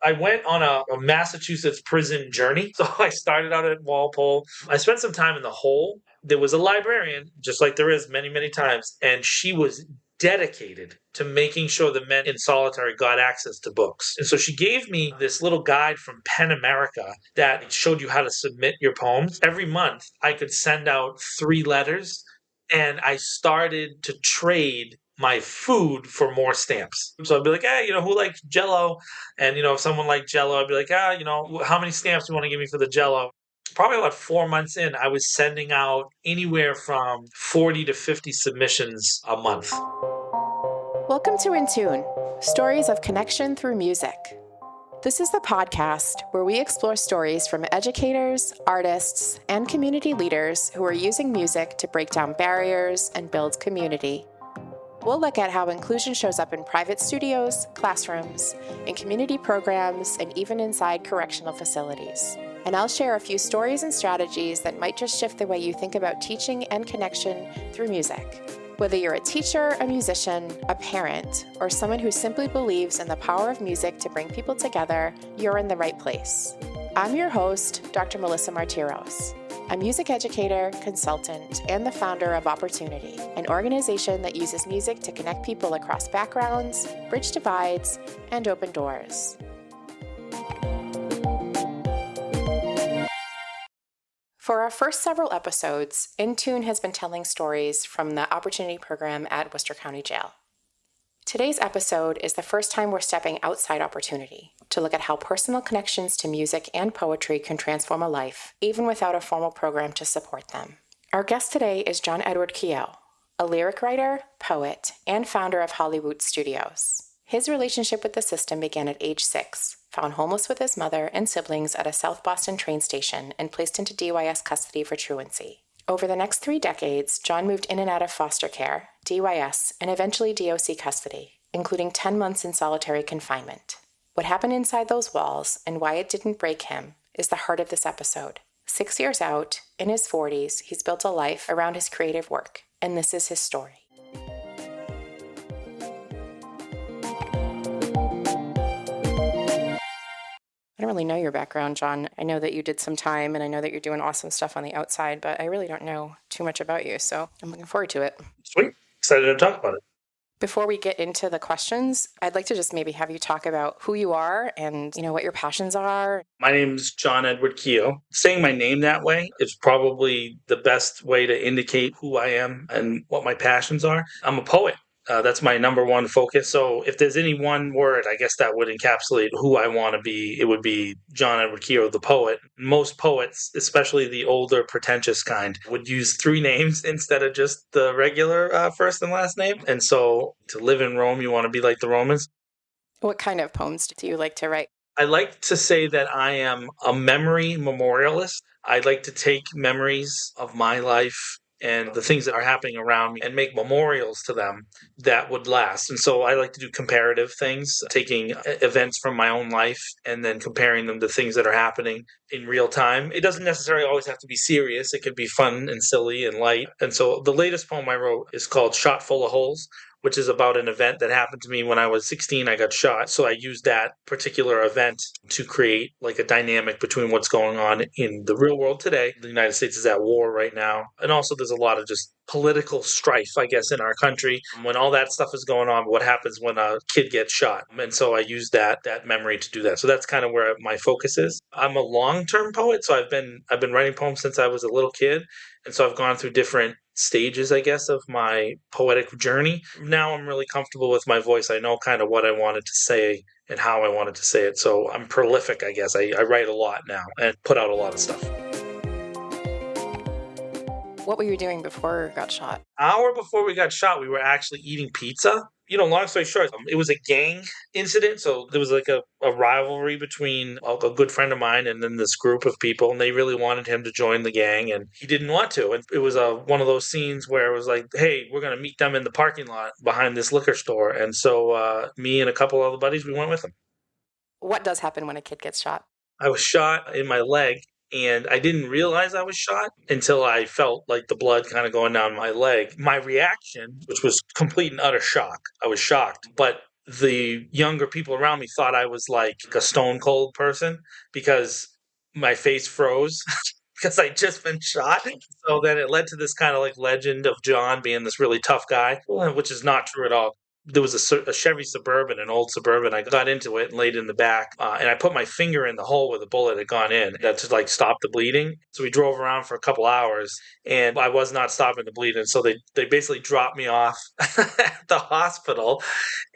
I went on a Massachusetts prison journey. So I started out at Walpole. I spent some time in the Hole. There was a librarian, just like there is many, many times, and she was dedicated to making sure the men in solitary got access to books. And so she gave me this little guide from Pen America that showed you how to submit your poems. Every month, I could send out 3 letters, and I started to trade my food for more stamps. So I'd be like, hey, who likes Jello? And, if someone liked Jello, I'd be like, how many stamps do you want to give me for the Jello? Probably about 4 months in, I was sending out anywhere from 40 to 50 submissions a month. Welcome to inTUNE, stories of connection through music. This is the podcast where we explore stories from educators, artists, and community leaders who are using music to break down barriers and build community. We'll look at how inclusion shows up in private studios, classrooms, in community programs, and even inside correctional facilities. And I'll share a few stories and strategies that might just shift the way you think about teaching and connection through music. Whether you're a teacher, a musician, a parent, or someone who simply believes in the power of music to bring people together, you're in the right place. I'm your host, Dr. Melissa Martiros, a music educator, consultant, and the founder of Opportunity, an organization that uses music to connect people across backgrounds, bridge divides, and open doors. For our first several episodes, inTUNE has been telling stories from the Opportunity Program at Worcester County Jail. Today's episode is the first time we're stepping outside Opportunity to look at how personal connections to music and poetry can transform a life, even without a formal program to support them. Our guest today is John Edward Keough, a lyric writer, poet, and founder of Hollywoot Studios. His relationship with the system began at age 6, found homeless with his mother and siblings at a South Boston train station and placed into DYS custody for truancy. Over the next 3 decades, John moved in and out of foster care, DYS, and eventually DOC custody, including 10 months in solitary confinement. What happened inside those walls and why it didn't break him is the heart of this episode. 6 years out, in his 40s, he's built a life around his creative work, and this is his story. I don't really know your background, John. I know that you did some time, and I know that you're doing awesome stuff on the outside, but I really don't know too much about you, so I'm looking forward to it. Sweet. Excited to talk about it. Before we get into the questions, I'd like to just maybe have you talk about who you are and, what your passions are. My name's John Edward Keough. Saying my name that way is probably the best way to indicate who I am and what my passions are. I'm a poet. That's my number one focus. So if there's any one word, I guess that would encapsulate who I want to be. It would be John Edward Keough, the poet. Most poets, especially the older, pretentious kind, would use 3 names instead of just the regular first and last name. And so to live in Rome, you want to be like the Romans. What kind of poems do you like to write? I like to say that I am a memory memorialist. I like to take memories of my life and the things that are happening around me and make memorials to them that would last. And so I like to do comparative things, taking events from my own life and then comparing them to things that are happening in real time. It doesn't necessarily always have to be serious. It could be fun and silly and light. And so the latest poem I wrote is called Shot Full of Holes, which is about an event that happened to me when I was 16. I got shot. So I used that particular event to create like a dynamic between what's going on in the real world today. The United States is at war right now. And also there's a lot of just political strife, I guess, in our country. When all that stuff is going on, what happens when a kid gets shot? And so I used that memory to do that. So that's kind of where my focus is. I'm a long-term poet, so I've been writing poems since I was a little kid. And so I've gone through different stages, I guess, of my poetic journey. Now I'm really comfortable with my voice. I know kind of what I wanted to say and how I wanted to say it. So I'm prolific, I guess. I write a lot now and put out a lot of stuff. What were you doing before you got shot? Hour before we got shot, we were actually eating pizza. Long story short, it was a gang incident. So there was like a rivalry between a good friend of mine and then this group of people. And they really wanted him to join the gang and he didn't want to. And it was one of those scenes where it was like, hey, we're going to meet them in the parking lot behind this liquor store. And so me and a couple other buddies, we went with them. What does happen when a kid gets shot? I was shot in my leg. And I didn't realize I was shot until I felt like the blood kind of going down my leg. My reaction, which was complete and utter shock, I was shocked. But the younger people around me thought I was like a stone cold person because my face froze because I'd just been shot. So then it led to this kind of like legend of John being this really tough guy, which is not true at all. There was a Chevy Suburban, an old Suburban. I got into it and laid in the back, and I put my finger in the hole where the bullet had gone in. That to like stop the bleeding. So we drove around for a couple hours, and I was not stopping the bleeding. So they basically dropped me off at the hospital,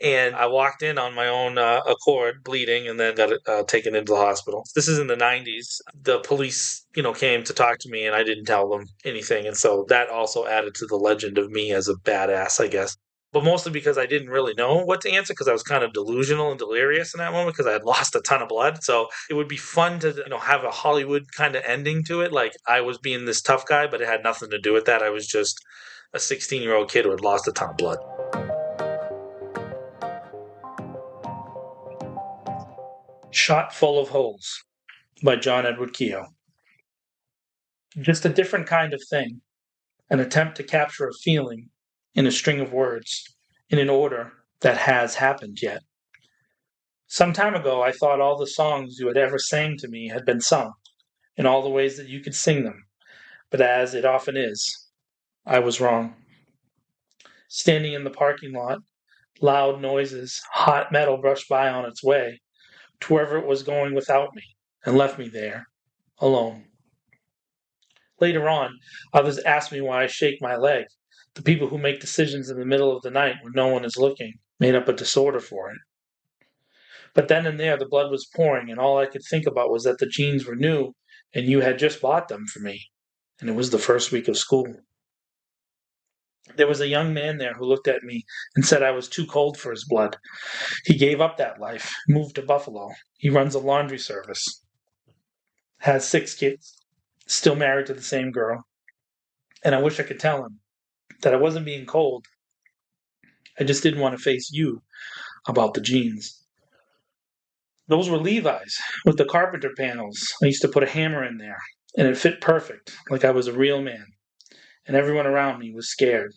and I walked in on my own accord, bleeding, and then got taken into the hospital. This is in the 90s. The police, came to talk to me, and I didn't tell them anything. And so that also added to the legend of me as a badass, I guess. But mostly because I didn't really know what to answer because I was kind of delusional and delirious in that moment because I had lost a ton of blood. So it would be fun to, have a Hollywood kind of ending to it. Like I was being this tough guy, but it had nothing to do with that. I was just a 16-year-old kid who had lost a ton of blood. Shot Full of Holes by John Edward Keough. Just a different kind of thing, an attempt to capture a feeling in a string of words, in an order that has happened yet. Some time ago, I thought all the songs you had ever sang to me had been sung, in all the ways that you could sing them, but as it often is, I was wrong. Standing in the parking lot, loud noises, hot metal brushed by on its way to wherever it was going without me, and left me there, alone. Later on, others asked me why I shake my leg. The people who make decisions in the middle of the night when no one is looking made up a disorder for it. But then and there the blood was pouring, and all I could think about was that the jeans were new, and you had just bought them for me, and it was the first week of school. There was a young man there who looked at me and said I was too cold for his blood. He gave up that life, moved to Buffalo. He runs a laundry service, has 6 kids, still married to the same girl. And I wish I could tell him that I wasn't being cold. I just didn't want to face you about the jeans. Those were Levi's with the carpenter panels. I used to put a hammer in there, and it fit perfect, like I was a real man. And everyone around me was scared.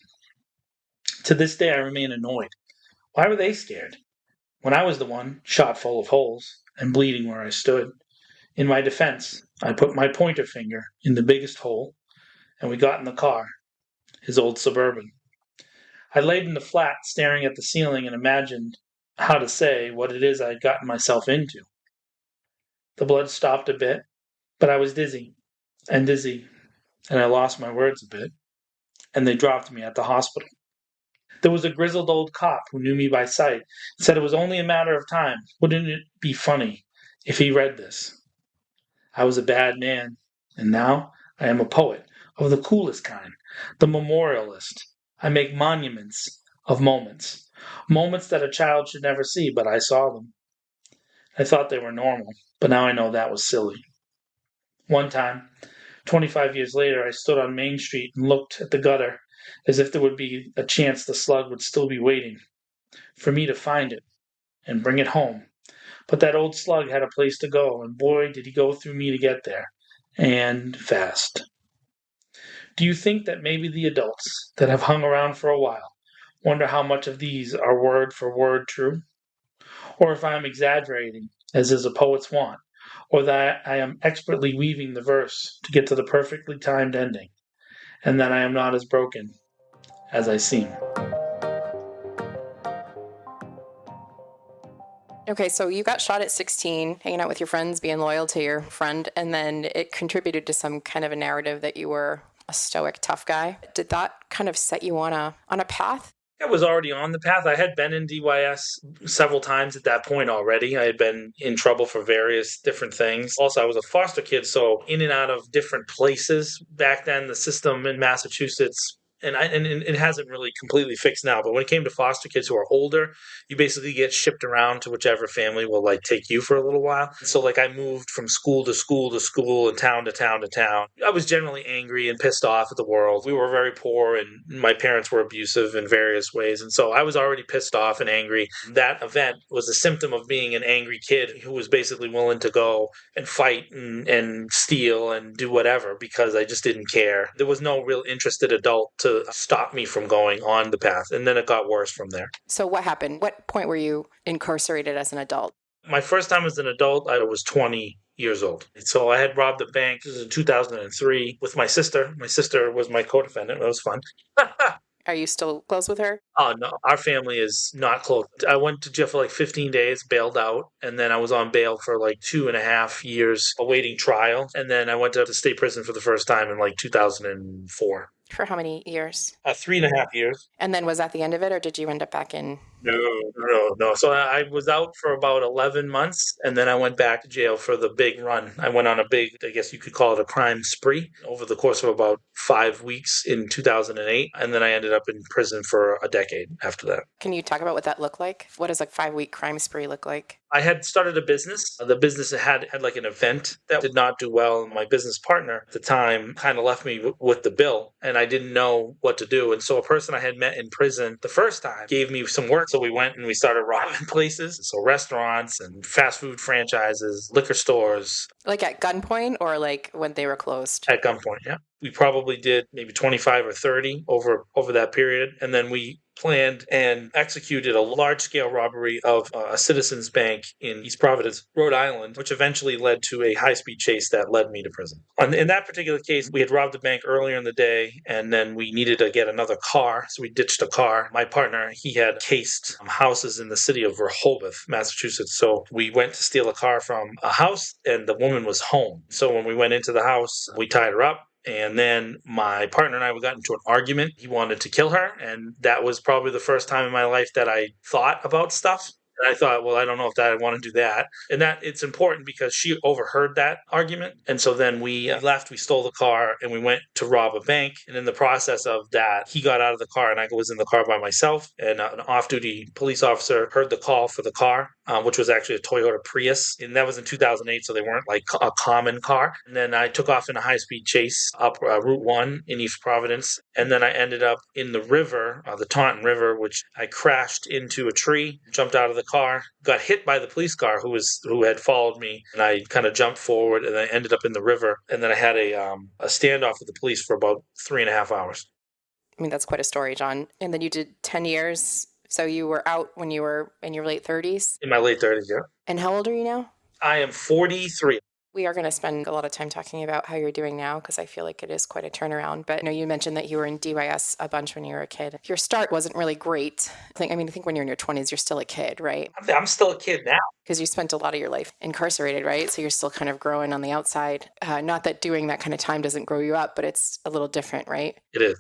To this day, I remain annoyed. Why were they scared? When I was the one shot full of holes and bleeding where I stood. In my defense, I put my pointer finger in the biggest hole, and we got in the car, his old Suburban. I laid in the flat, staring at the ceiling, and imagined how to say what it is I had gotten myself into. The blood stopped a bit, but I was dizzy, and I lost my words a bit, and they dropped me at the hospital. There was a grizzled old cop who knew me by sight, and said it was only a matter of time. Wouldn't it be funny if he read this? I was a bad man, and now I am a poet of the coolest kind, the memorialist. I make monuments of moments, moments that a child should never see, but I saw them. I thought they were normal, but now I know that was silly. One time, 25 years later, I stood on Main Street and looked at the gutter as if there would be a chance the slug would still be waiting for me to find it and bring it home. But that old slug had a place to go, and boy, did he go through me to get there. And fast. Do you think that maybe the adults that have hung around for a while wonder how much of these are word for word true? Or if I am exaggerating, as is a poet's wont, or that I am expertly weaving the verse to get to the perfectly timed ending, and that I am not as broken as I seem. Okay, so you got shot at 16, hanging out with your friends, being loyal to your friend, and then it contributed to some kind of a narrative that you were a stoic, tough guy. Did that kind of set you on a path? I was already on the path. I had been in DYS several times at that point already. I had been in trouble for various different things. Also, I was a foster kid, so in and out of different places. Back then, the system in Massachusetts, and it hasn't really completely fixed now, but when it came to foster kids who are older, you basically get shipped around to whichever family will like take you for a little while. So like I moved from school to school to school and town to town to town. I was generally angry and pissed off at the world. We were very poor and my parents were abusive in various ways. And so I was already pissed off and angry. That event was a symptom of being an angry kid who was basically willing to go and fight and steal and do whatever because I just didn't care. There was no real interested adult to stop me from going on the path. And then it got worse from there. So what happened? What point were you incarcerated as an adult? My first time as an adult, I was 20 years old. So I had robbed a bank. This was in 2003 with my sister. My sister was my co-defendant. It was fun. Are you still close with her? Oh, no, our family is not close. I went to jail for like 15 days, bailed out, and then I was on bail for like 2.5 years awaiting trial. And then I went to state prison for the first time in like 2004. For how many years? 3.5 years. And then was that the end of it, or did you end up back in? No. So I was out for about 11 months, and then I went back to jail for the big run. I went on a big, I guess you could call it a crime spree over the course of about 5 weeks in 2008. And then I ended up in prison for a decade after that. Can you talk about what that looked like? What does a 5-week crime spree look like? I had started a business. The business had like an event that did not do well. And my business partner at the time kind of left me with the bill, and I didn't know what to do. And so a person I had met in prison the first time gave me some work. So we went and we started robbing places. So restaurants and fast food franchises, liquor stores. Like at gunpoint or like when they were closed? At gunpoint, yeah. We probably did maybe 25 or 30 over that period. And then we planned and executed a large-scale robbery of a Citizens Bank in East Providence, Rhode Island, which eventually led to a high-speed chase that led me to prison. In that particular case, we had robbed the bank earlier in the day, and then we needed to get another car, so we ditched a car. My partner, he had cased houses in the city of Rehoboth, Massachusetts, so we went to steal a car from a house, and the woman was home. So when we went into the house, we tied her up. And then my partner and I, we got into an argument. He wanted to kill her. And that was probably the first time in my life that I thought about stuff. And I thought, well, I don't know if I want to do that. And that it's important because she overheard that argument. And so then we left, we stole the car, and we went to rob a bank. And in the process of that, he got out of the car and I was in the car by myself. And an off-duty police officer heard the call for the car, which was actually a Toyota Prius. And that was in 2008, so they weren't like a common car. And then I took off in a high-speed chase up Route 1 in East Providence. And then I ended up in the river, the Taunton River, which I crashed into a tree, jumped out of the car, got hit by the police car who had followed me, and I kind of jumped forward, and I ended up in the river. And then I had a standoff with the police for about 3.5 hours. I mean, that's quite a story, John. And then you did 10 years. So you were out when you were in your late 30s? In my late 30s, yeah. And how old are you now? I am 43. We are going to spend a lot of time talking about how you're doing now because I feel like it is quite a turnaround. But you mentioned that you were in DYS a bunch when you were a kid. Your start wasn't really great. I think when you're in your 20s, you're still a kid, right? I'm still a kid now. Because you spent a lot of your life incarcerated, right? So you're still kind of growing on the outside. Not that doing that kind of time doesn't grow you up, but it's a little different, right? It is.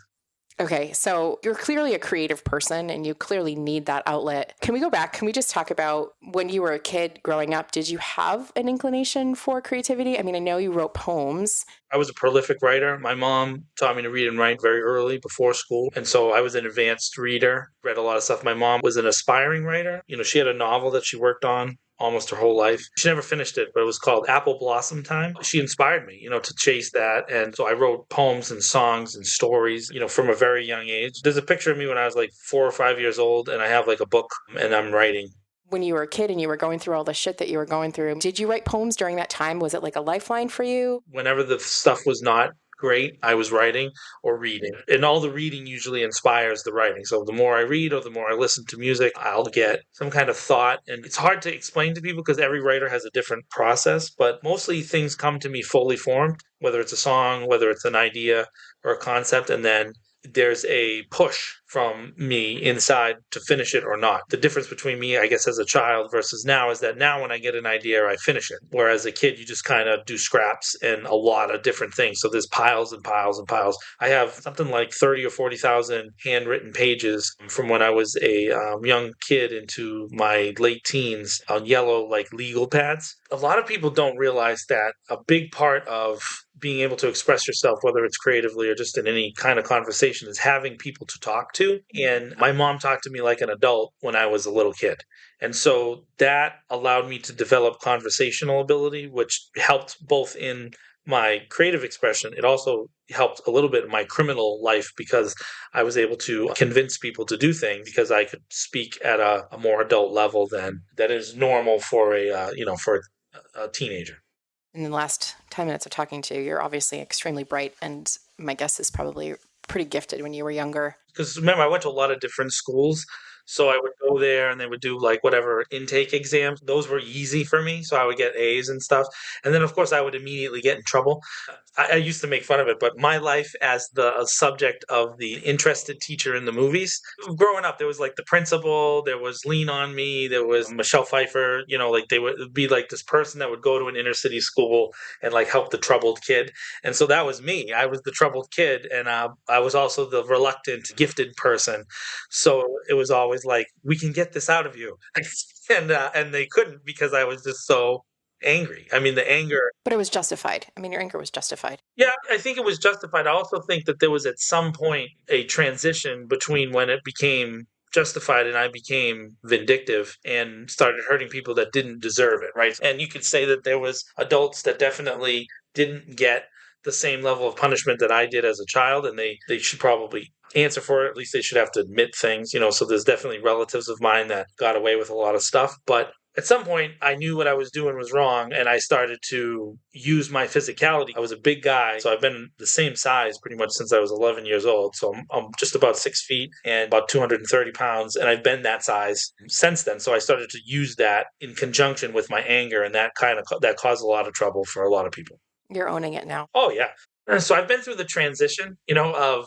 Okay, so you're clearly a creative person and you clearly need that outlet. Can we go back? Can we just talk about when you were a kid growing up? Did you have an inclination for creativity? I mean, I know you wrote poems. I was a prolific writer. My mom taught me to read and write very early before school. And so I was an advanced reader, read a lot of stuff. My mom was an aspiring writer. She had a novel that she worked on almost her whole life. She never finished it, but it was called Apple Blossom Time. She inspired me, to chase that. And so I wrote poems and songs and stories, from a very young age. There's a picture of me when I was like 4 or 5 years old, and I have like a book and I'm writing. When you were a kid and you were going through all the shit that you were going through, did you write poems during that time? Was it like a lifeline for you? Whenever the stuff was not great, I was writing or reading. And all the reading usually inspires the writing. So the more I read or the more I listen to music, I'll get some kind of thought. And it's hard to explain to people because every writer has a different process, but mostly things come to me fully formed, whether it's a song, whether it's an idea or a concept, and then there's a push from me inside to finish it or not. The difference between me, I guess, as a child versus now is that now when I get an idea, I finish it. Whereas a kid, you just kind of do scraps and a lot of different things. So there's piles and piles and piles. I have something like 30 or 40,000 handwritten pages from when I was a young kid into my late teens on yellow, like legal pads. A lot of people don't realize that a big part of being able to express yourself, whether it's creatively or just in any kind of conversation, is having people to talk to. And my mom talked to me like an adult when I was a little kid. And so that allowed me to develop conversational ability, which helped both in my creative expression. It also helped a little bit in my criminal life because I was able to convince people to do things because I could speak at a more adult level than that is normal for a teenager. In the last 10 minutes of talking to you, you're obviously extremely bright, and my guess is probably pretty gifted when you were younger. Because remember, I went to a lot of different schools. So I would go there and they would do like whatever intake exams. Those were easy for me. So I would get A's and stuff. And then, of course, I would immediately get in trouble. I used to make fun of it, but my life as the subject of the interested teacher in the movies, growing up, there was like the principal, there was Lean on Me, there was Michelle Pfeiffer, like they would be like this person that would go to an inner city school and like help the troubled kid. And so that was me. I was the troubled kid, and I was also the reluctant, gifted person. So it was always like, we can get this out of you. And they couldn't because I was just so angry. I mean, the anger. But it was justified. I mean, your anger was justified. Yeah, I think it was justified. I also think that there was at some point a transition between when it became justified and I became vindictive and started hurting people that didn't deserve it, right? And you could say that there was adults that definitely didn't get the same level of punishment that I did as a child, and they should probably answer for it. At least they should have to admit things, so there's definitely relatives of mine that got away with a lot of stuff. But at some point, I knew what I was doing was wrong, and I started to use my physicality. I was a big guy, so I've been the same size pretty much since I was 11 years old. So I'm just about 6 feet and about 230 pounds, and I've been that size since then. So I started to use that in conjunction with my anger, and that caused a lot of trouble for a lot of people. You're owning it now. Oh, yeah. So I've been through the transition, of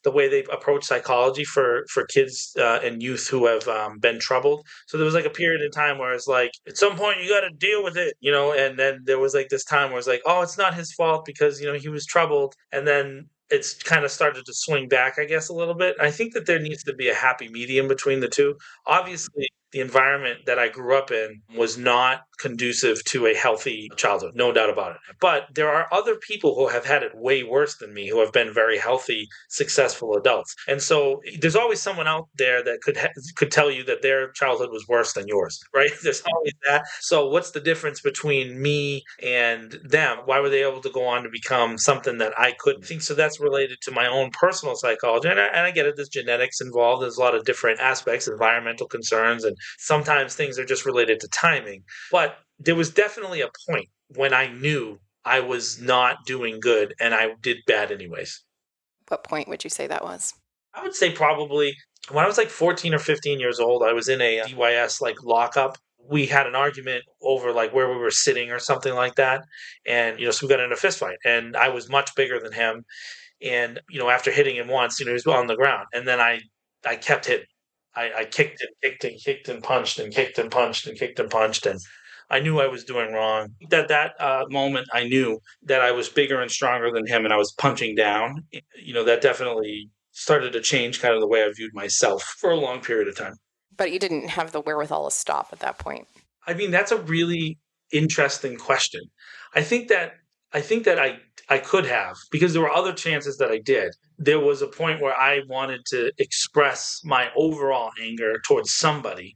the way they approach psychology for kids and youth who have been troubled. So there was like a period in time where it's like, at some point you got to deal with it, and then there was like this time where it's like, oh, it's not his fault because, he was troubled. And then it's kind of started to swing back, I guess, a little bit. I think that there needs to be a happy medium between the two. Obviously, the environment that I grew up in was not conducive to a healthy childhood, no doubt about it. But there are other people who have had it way worse than me, who have been very healthy, successful adults. And so there's always someone out there that could tell you that their childhood was worse than yours, right? There's always that. So what's the difference between me and them? Why were they able to go on to become something that I couldn't? I think so. That's related to my own personal psychology, and I get it. There's genetics involved. There's a lot of different aspects, environmental concerns, and sometimes things are just related to timing. But there was definitely a point when I knew I was not doing good and I did bad anyways. What point would you say that was? I would say probably when I was like 14 or 15 years old, I was in a DYS like lockup. We had an argument over like where we were sitting or something like that. And, so we got in a fist fight, and I was much bigger than him. And, after hitting him once, he was on the ground, and then I kept hitting. I kicked and kicked and kicked and punched and kicked and punched and kicked and punched, and I knew I was doing wrong. That moment, I knew that I was bigger and stronger than him, and I was punching down. That definitely started to change kind of the way I viewed myself for a long period of time. But you didn't have the wherewithal to stop at that point. I mean, that's a really interesting question. I think that I could have, because there were other chances that I did. There was a point where I wanted to express my overall anger towards somebody.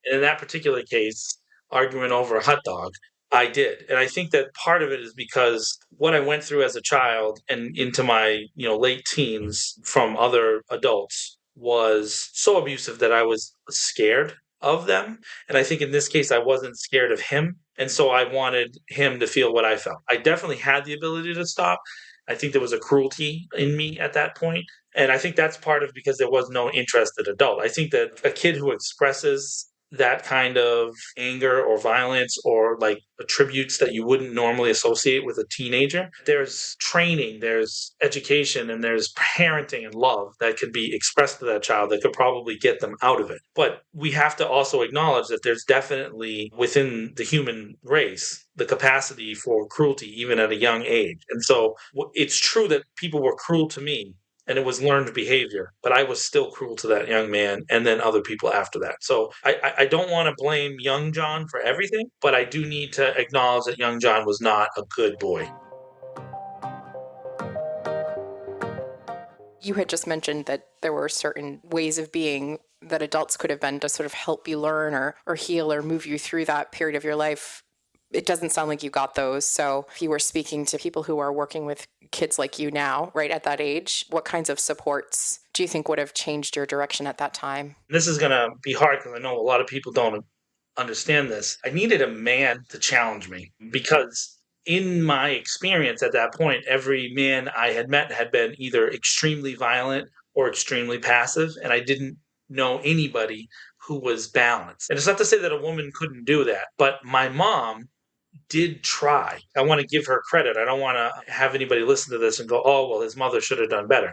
And in that particular case, arguing over a hot dog, I did. And I think that part of it is because what I went through as a child and into my, late teens from other adults was so abusive that I was scared of them. And I think in this case, I wasn't scared of him. And so I wanted him to feel what I felt. I definitely had the ability to stop. I think there was a cruelty in me at that point. And I think that's part of because there was no interested adult. I think that a kid who expresses that kind of anger or violence or like attributes that you wouldn't normally associate with a teenager, there's training, there's education, and there's parenting and love that could be expressed to that child that could probably get them out of it. But we have to also acknowledge that there's definitely within the human race the capacity for cruelty even at a young age. And so it's true that people were cruel to me, and it was learned behavior, but I was still cruel to that young man and then other people after that. So I don't want to blame young John for everything, but I do need to acknowledge that young John was not a good boy. You had just mentioned that there were certain ways of being that adults could have been to sort of help you learn or heal or move you through that period of your life. It doesn't sound like you got those. So if you were speaking to people who are working with kids like you now, right at that age, what kinds of supports do you think would have changed your direction at that time? This is going to be hard because I know a lot of people don't understand this. I needed a man to challenge me because in my experience at that point, every man I had met had been either extremely violent or extremely passive, and I didn't know anybody who was balanced. And it's not to say that a woman couldn't do that, but my mom did try. I want to give her credit. I don't want to have anybody listen to this and go, oh, well, his mother should have done better.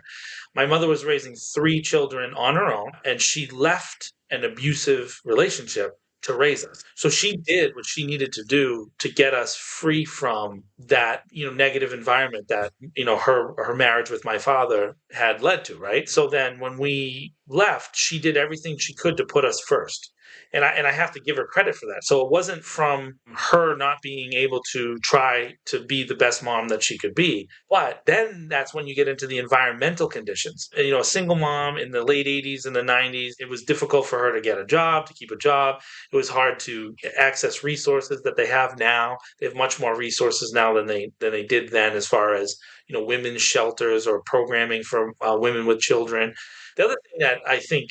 My mother was raising 3 children on her own, and she left an abusive relationship to raise us. So she did what she needed to do to get us free from that, negative environment that, her marriage with my father had led to, right? So then when we left, she did everything she could to put us first. And I have to give her credit for that. So it wasn't from her not being able to try to be the best mom that she could be. But then that's when you get into the environmental conditions. A single mom in the late 80s and the 90s, it was difficult for her to get a job, to keep a job. It was hard to access resources that they have now. They have much more resources now than they did then, as far as women's shelters or programming for women with children. The other thing that I think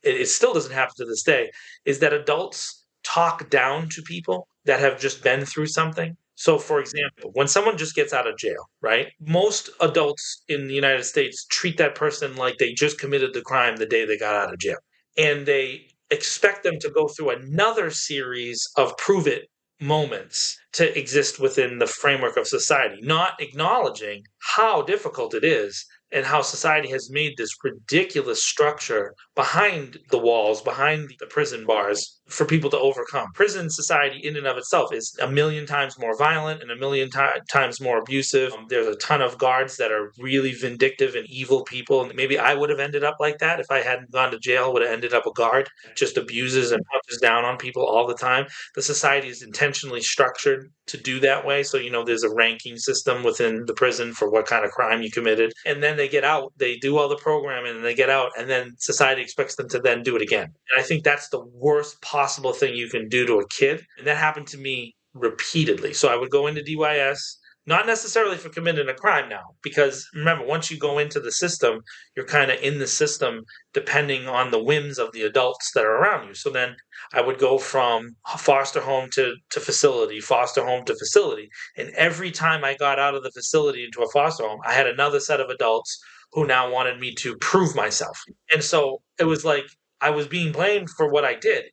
it still doesn't happen to this day is that adults talk down to people that have just been through something. So, for example, when someone just gets out of jail, right? Most adults in the United States treat that person like they just committed the crime the day they got out of jail. And they expect them to go through another series of prove it moments to exist within the framework of society, not acknowledging how difficult it is and how society has made this ridiculous structure behind the walls, behind the prison bars for people to overcome. Prison society in and of itself is a million times more violent and a million times more abusive. There's a ton of guards that are really vindictive and evil people. And maybe I would have ended up like that if I hadn't gone to jail, would have ended up a guard, just abuses and punches down on people all the time. The society is intentionally structured to do that way. So, there's a ranking system within the prison for what kind of crime you committed. And then they get out, they do all the programming and they get out, and then society expects them to then do it again. And I think that's the worst possible thing you can do to a kid. And that happened to me repeatedly. So I would go into DYS, not necessarily for committing a crime now, because remember, once you go into the system, you're kind of in the system depending on the whims of the adults that are around you. So then I would go from foster home to facility, foster home to facility. And every time I got out of the facility into a foster home, I had another set of adults who now wanted me to prove myself. And so it was like I was being blamed for what I did.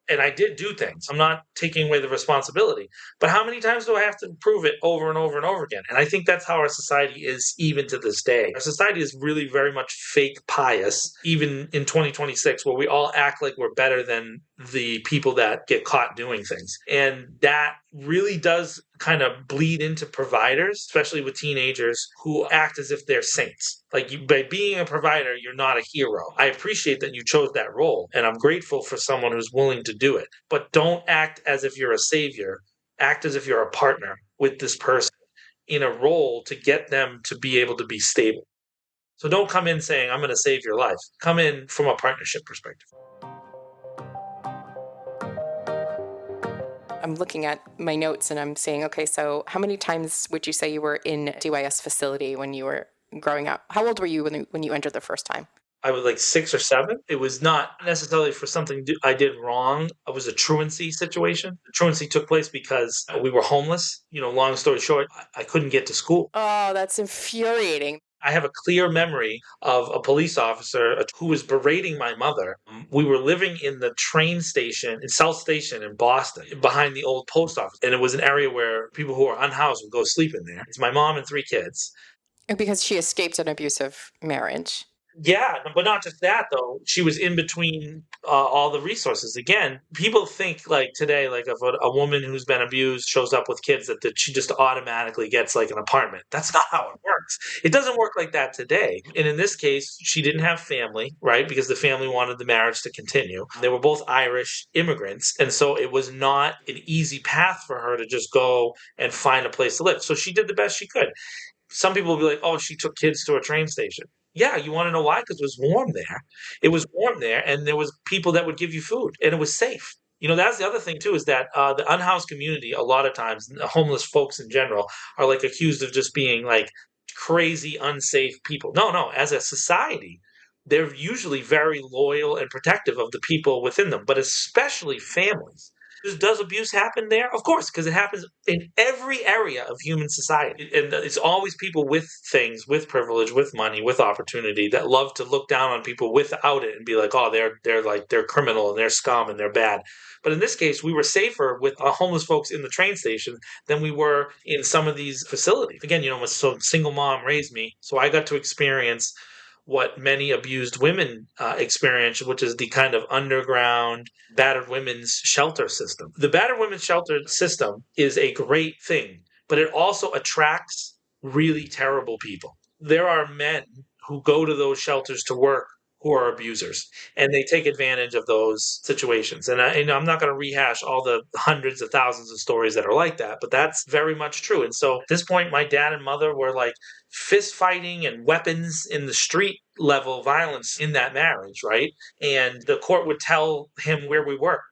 And I did do things. I'm not taking away the responsibility. But how many times do I have to prove it over and over and over again? And I think that's how our society is even to this day. Our society is really very much fake pious, even in 2026, where we all act like we're better than the people that get caught doing things. And that really does kind of bleed into providers, especially with teenagers who act as if they're saints. Like by being a provider, you're not a hero. I appreciate that you chose that role, and I'm grateful for someone who's willing to do it. But don't act as if you're a savior. Act as if you're a partner with this person in a role to get them to be able to be stable. So don't come in saying, I'm going to save your life. Come in from a partnership perspective. I'm looking at my notes and I'm saying, okay, so how many times would you say you were in DYS facility when you were growing up? How old were you when you entered the first time? I was like 6 or 7. It was not necessarily for something I did wrong. It was a truancy situation. The truancy took place because we were homeless. Long story short, I couldn't get to school. Oh, that's infuriating. I have a clear memory of a police officer who was berating my mother. We were living in the train station, in South Station in Boston, behind the old post office. And it was an area where people who were unhoused would go sleep in there. It's my mom and 3 kids. Because she escaped an abusive marriage. Yeah, but not just that, though. She was in between all the resources. Again, people think like today, like if a woman who's been abused shows up with kids, that she just automatically gets like an apartment. That's not how it works. It doesn't work like that today. And in this case, she didn't have family, right? Because the family wanted the marriage to continue. They were both Irish immigrants. And so it was not an easy path for her to just go and find a place to live. So she did the best she could. Some people will be like, oh, she took kids to a train station. Yeah, you want to know why? Because it was warm there. It was warm there, and there was people that would give you food, and it was safe. That's the other thing too, is that the unhoused community, a lot of times, homeless folks in general, are like accused of just being like crazy, unsafe people. No. As a society, they're usually very loyal and protective of the people within them, but especially families. Does abuse happen there? Of course, because it happens in every area of human society. And it's always people with things, with privilege, with money, with opportunity that love to look down on people without it and be like, oh, they're criminal and they're scum and they're bad. But in this case, we were safer with homeless folks in the train station than we were in some of these facilities. Again, so single mom raised me, so I got to experience what many abused women experience, which is the kind of underground battered women's shelter system. The battered women's shelter system is a great thing, but it also attracts really terrible people. There are men who go to those shelters to work who are abusers, and they take advantage of those situations. And I'm not going to rehash all the hundreds of thousands of stories that are like that, but that's very much true. And so at this point, my dad and mother were like fist fighting and weapons in the street level violence in that marriage, right? And the court would tell him where we were.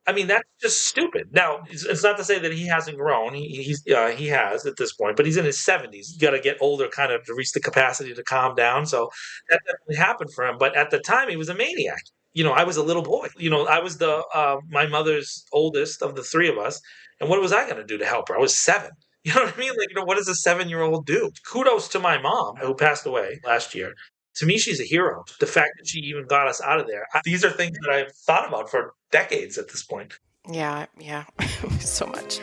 I mean, that's just stupid. Now, it's not to say that he hasn't grown. He has at this point, but he's in his 70s. You got to get older, kind of, to reach the capacity to calm down. So that definitely happened for him. But at the time, he was a maniac. I was a little boy. I was the my mother's oldest of the three of us, and what was I going to do to help her? I was 7. You know what I mean? Like, what does a 7-year-old do? Kudos to my mom, who passed away last year. To me, she's a hero. The fact that she even got us out of there. These are things that I've thought about for decades at this point. Yeah, so much.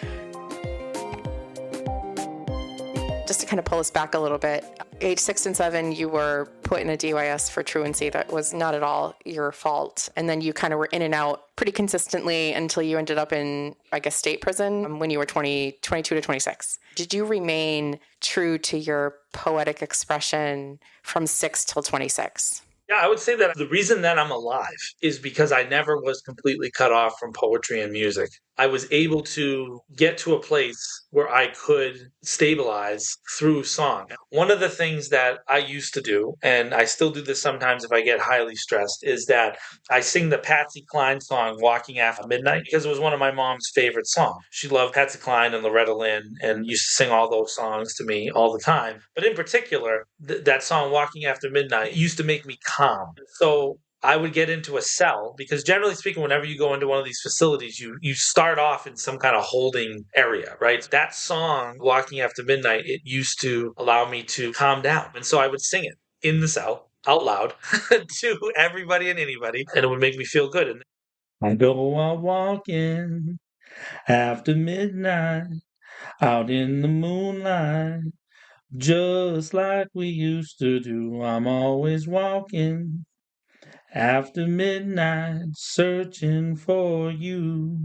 Just to kind of pull us back a little bit, age 6 and 7, you were put in a DYS for truancy. That was not at all your fault. And then you kind of were in and out pretty consistently until you ended up in, I guess, state prison when you were 22 to 26. Did you remain true to your poetic expression from 6 till 26? Yeah, I would say that the reason that I'm alive is because I never was completely cut off from poetry and music. I was able to get to a place where I could stabilize through song. One of the things that I used to do, and I still do this sometimes if I get highly stressed, is that I sing the Patsy Cline song, Walking After Midnight, because it was one of my mom's favorite songs. She loved Patsy Cline and Loretta Lynn and used to sing all those songs to me all the time. But in particular, that song, Walking After Midnight, used to make me calm. So I would get into a cell because generally speaking, whenever you go into one of these facilities, you start off in some kind of holding area, right? That song, Walking After Midnight, it used to allow me to calm down. And so I would sing it in the cell out loud to everybody and anybody, and it would make me feel good. And I go out walking after midnight, out in the moonlight, just like we used to do. I'm always walking after midnight, searching for you.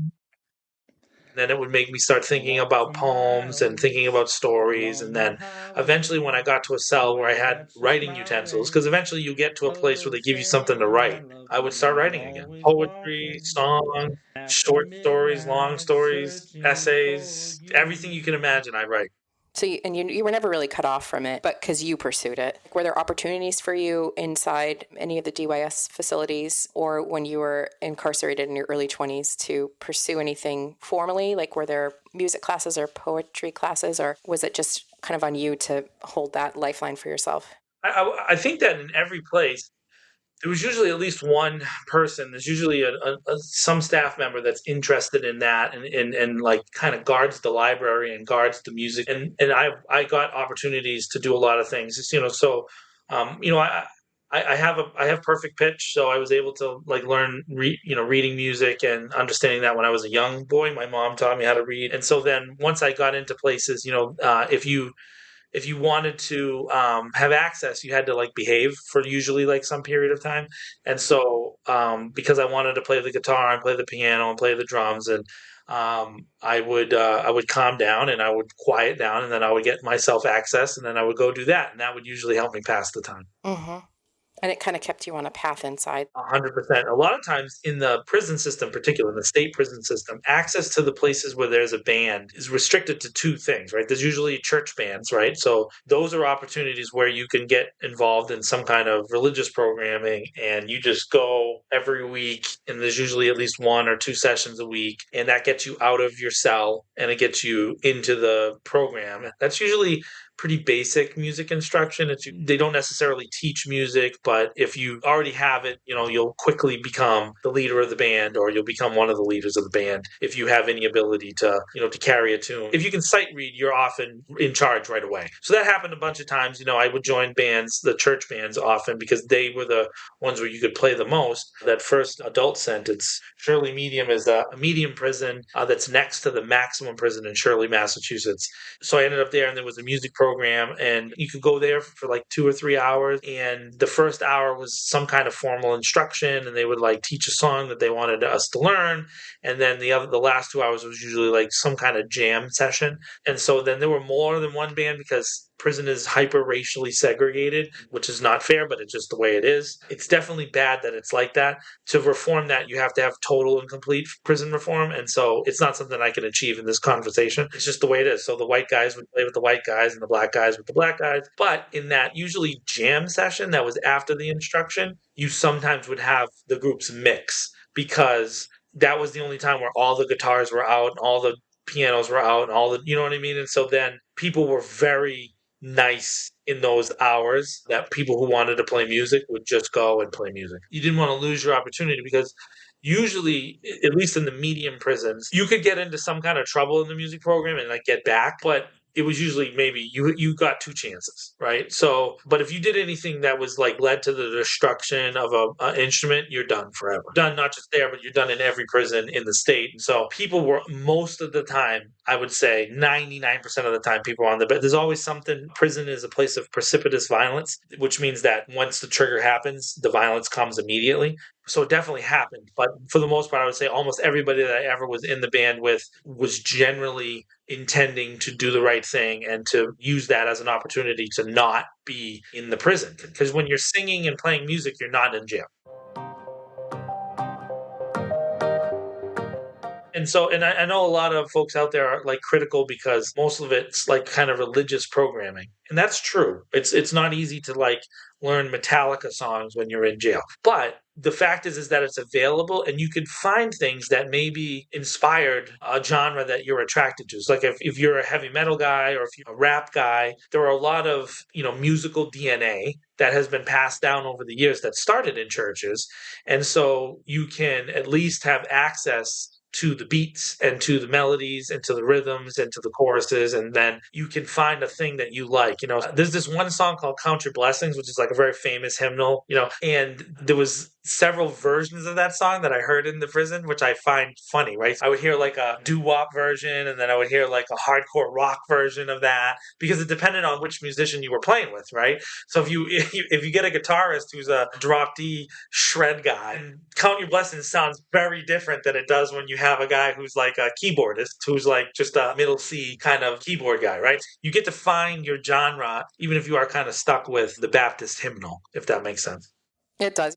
Then it would make me start thinking about poems and thinking about stories. And then eventually, when I got to a cell where I had writing utensils, because eventually you get to a place where they give you something to write, I would start writing again. Poetry, songs, short stories, long stories, essays, everything you can imagine, I write. So you were never really cut off from it, but because you pursued it. Were there opportunities for you inside any of the DYS facilities or when you were incarcerated in your early 20s to pursue anything formally? Like were there music classes or poetry classes, or was it just kind of on you to hold that lifeline for yourself? I think that in every place, there was usually at least one person. There's usually some staff member that's interested in that and like kind of guards the library and guards the music. And I got opportunities to do a lot of things. So I have perfect pitch, so I was able to like learn reading music and understanding that when I was a young boy. My mom taught me how to read, and so then once I got into places, if you wanted to have access, you had to like behave for usually like some period of time. And so because I wanted to play the guitar and play the piano and play the drums, and I would calm down and I would quiet down, and then I would get myself access, and then I would go do that, and that would usually help me pass the time. Mm-hmm. And it kind of kept you on a path inside. 100%. A lot of times in the prison system, particularly in the state prison system, access to the places where there's a band is restricted to two things, right? There's usually church bands, right? So those are opportunities where you can get involved in some kind of religious programming, and you just go every week, and there's usually at least 1 or 2 sessions a week, and that gets you out of your cell and it gets you into the program. That's usually pretty basic music instruction. They don't necessarily teach music, but if you already have it, you'll quickly become the leader of the band, or you'll become one of the leaders of the band if you have any ability to carry a tune. If you can sight read, you're often in charge right away. So that happened a bunch of times. I would join bands, the church bands, often because they were the ones where you could play the most. That first adult sentence, Shirley Medium, is a medium prison that's next to the maximum prison in Shirley, Massachusetts. So I ended up there, and there was a music program, and you could go there for like 2 or 3 hours. And the first hour was some kind of formal instruction, and they would like teach a song that they wanted us to learn. And then the last 2 hours was usually like some kind of jam session. And so then there were more than one band because prison is hyper racially segregated, which is not fair, but it's just the way it is. It's definitely bad that it's like that. To reform that, you have to have total and complete prison reform. And so it's not something I can achieve in this conversation. It's just the way it is. So the white guys would play with the white guys and the black guys with the black guys. But in that usually jam session that was after the instruction, you sometimes would have the groups mix, because that was the only time where all the guitars were out and all the pianos were out and all the, you know what I mean? And so then people were very nice in those hours, that people who wanted to play music would just go and play music. You didn't want to lose your opportunity, because usually, at least in the medium prisons, you could get into some kind of trouble in the music program and like get back, but it was usually maybe you got 2 chances, right? So, but if you did anything that was like led to the destruction of a instrument, you're done forever. Done not just there, but you're done in every prison in the state. And so people were, most of the time, I would say 99% of the time, people were on the bed. There's always something. Prison is a place of precipitous violence, which means that once the trigger happens, the violence comes immediately. So it definitely happened. But for the most part, I would say almost everybody that I ever was in the band with was generally intending to do the right thing and to use that as an opportunity to not be in the prison. Because when you're singing and playing music, you're not in jail. And so, and I know a lot of folks out there are like critical because most of it's like kind of religious programming. And that's true. It's not easy to like learn Metallica songs when you're in jail. But the fact is that it's available, and you can find things that maybe inspired a genre that you're attracted to. It's like if you're a heavy metal guy, or if you're a rap guy, there are a lot of, musical DNA that has been passed down over the years that started in churches. And so you can at least have access to the beats and to the melodies and to the rhythms and to the choruses, and then you can find a thing that you like. There's this one song called Count Your Blessings, which is like a very famous hymnal, and there was several versions of that song that I heard in the prison, which I find funny, right? I would hear like a doo-wop version, and then I would hear like a hardcore rock version of that, because it depended on which musician you were playing with, right? So if you get a guitarist who's a drop D shred guy, Count Your Blessings sounds very different than it does when you have a guy who's like a keyboardist, who's like just a middle C kind of keyboard guy, right? You get to find your genre, even if you are kind of stuck with the Baptist hymnal, if that makes sense. It does.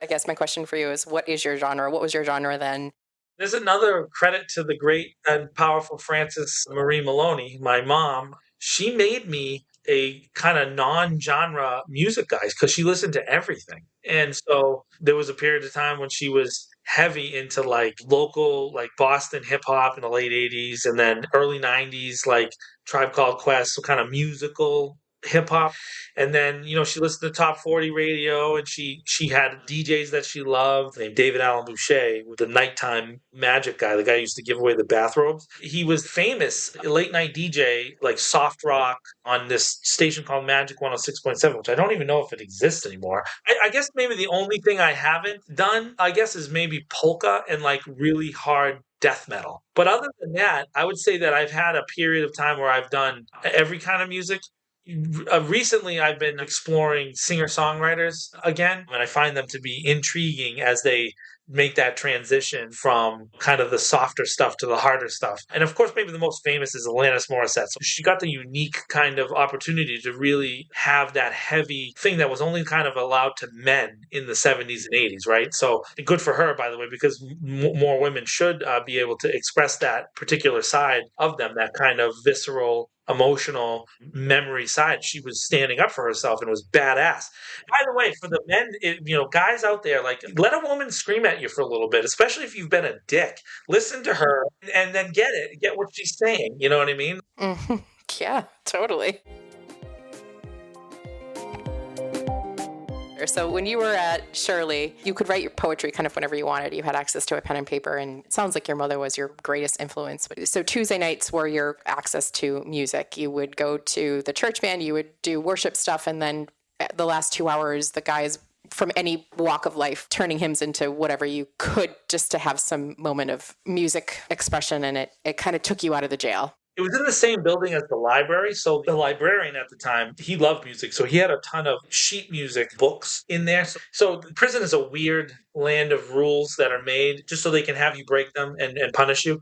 I guess my question for you is, what is your genre? What was your genre then? There's another credit to the great and powerful Frances Marie Maloney, my mom. She made me a kind of non-genre music guy because she listened to everything. And so there was a period of time when she was heavy into like local, like Boston hip hop in the late 80s, and then early 90s, like Tribe Called Quest, so kind of musical hip hop. And then, she listened to Top 40 radio, and she had DJs that she loved named David Allen Boucher, with the nighttime magic guy, the guy who used to give away the bathrobes. He was famous, a late night DJ, like soft rock on this station called Magic 106.7, which I don't even know if it exists anymore. I guess maybe the only thing I haven't done, I guess, is maybe polka and like really hard death metal. But other than that, I would say that I've had a period of time where I've done every kind of music. Recently, I've been exploring singer-songwriters again, and I find them to be intriguing as they make that transition from kind of the softer stuff to the harder stuff. And of course, maybe the most famous is Alanis Morissette. So she got the unique kind of opportunity to really have that heavy thing that was only kind of allowed to men in the 70s and 80s, right? So good for her, by the way, because more women should be able to express that particular side of them, that kind of visceral, emotional memory side. She was standing up for herself, and it was badass. By the way, for the men, guys out there, like, let a woman scream at you for a little bit, especially if you've been a dick. Listen to her and then get what she's saying. You know what I mean? Mm-hmm. Yeah, totally. wonder. So when you were at Shirley, you could write your poetry kind of whenever you wanted. You had access to a pen and paper, and it sounds like your mother was your greatest influence. So Tuesday nights were your access to music. You would go to the church band, you would do worship stuff, and then the last 2 hours, the guys from any walk of life turning hymns into whatever you could just to have some moment of music expression, and it kind of took you out of the jail. It was in the same building as the library. So the librarian at the time, he loved music. So he had a ton of sheet music books in there. So the prison is a weird land of rules that are made just so they can have you break them and punish you.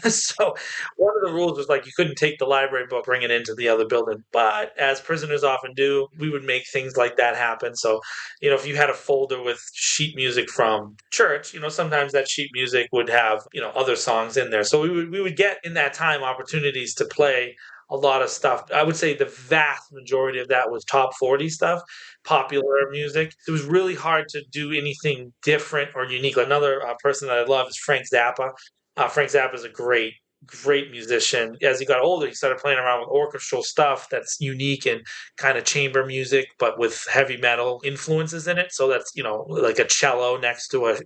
So one of the rules was like you couldn't take the library book, bring it into the other building. But as prisoners often do, we would make things like that happen. So, if you had a folder with sheet music from church, sometimes that sheet music would have, other songs in there. So we would get in that time opportunities to play a lot of stuff. I would say the vast majority of that was top 40 stuff, popular music. It was really hard to do anything different or unique. Another person that I love is Frank Zappa. Frank Zappa is a great musician. As he got older, he started playing around with orchestral stuff that's unique and kind of chamber music, but with heavy metal influences in it. So that's, like a cello next to a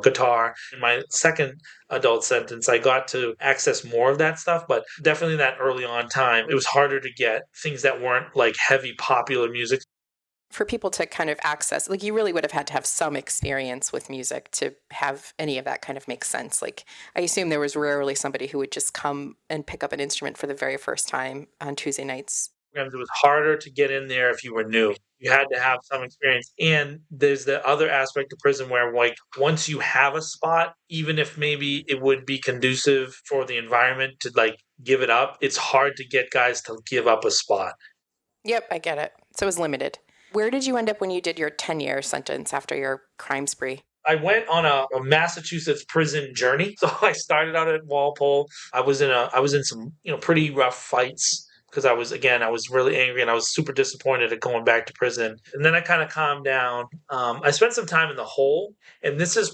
guitar. In my second adult sentence, I got to access more of that stuff, but definitely that early on time, it was harder to get things that weren't like heavy popular music. For people to kind of access, like you really would have had to have some experience with music to have any of that kind of make sense. Like I assume there was rarely somebody who would just come and pick up an instrument for the very first time on Tuesday nights. It was harder to get in there if you were new. You had to have some experience. And there's the other aspect of prison where, like, once you have a spot, even if maybe it would be conducive for the environment to, like, give it up, it's hard to get guys to give up a spot. Yep, I get it. So it was limited. Where did you end up when you did your 10-year sentence after your crime spree? I went on a Massachusetts prison journey. So I started out at Walpole. I was in some, pretty rough fights because I was really angry and I was super disappointed at going back to prison. And then I kind of calmed down. I spent some time in the hole, and this is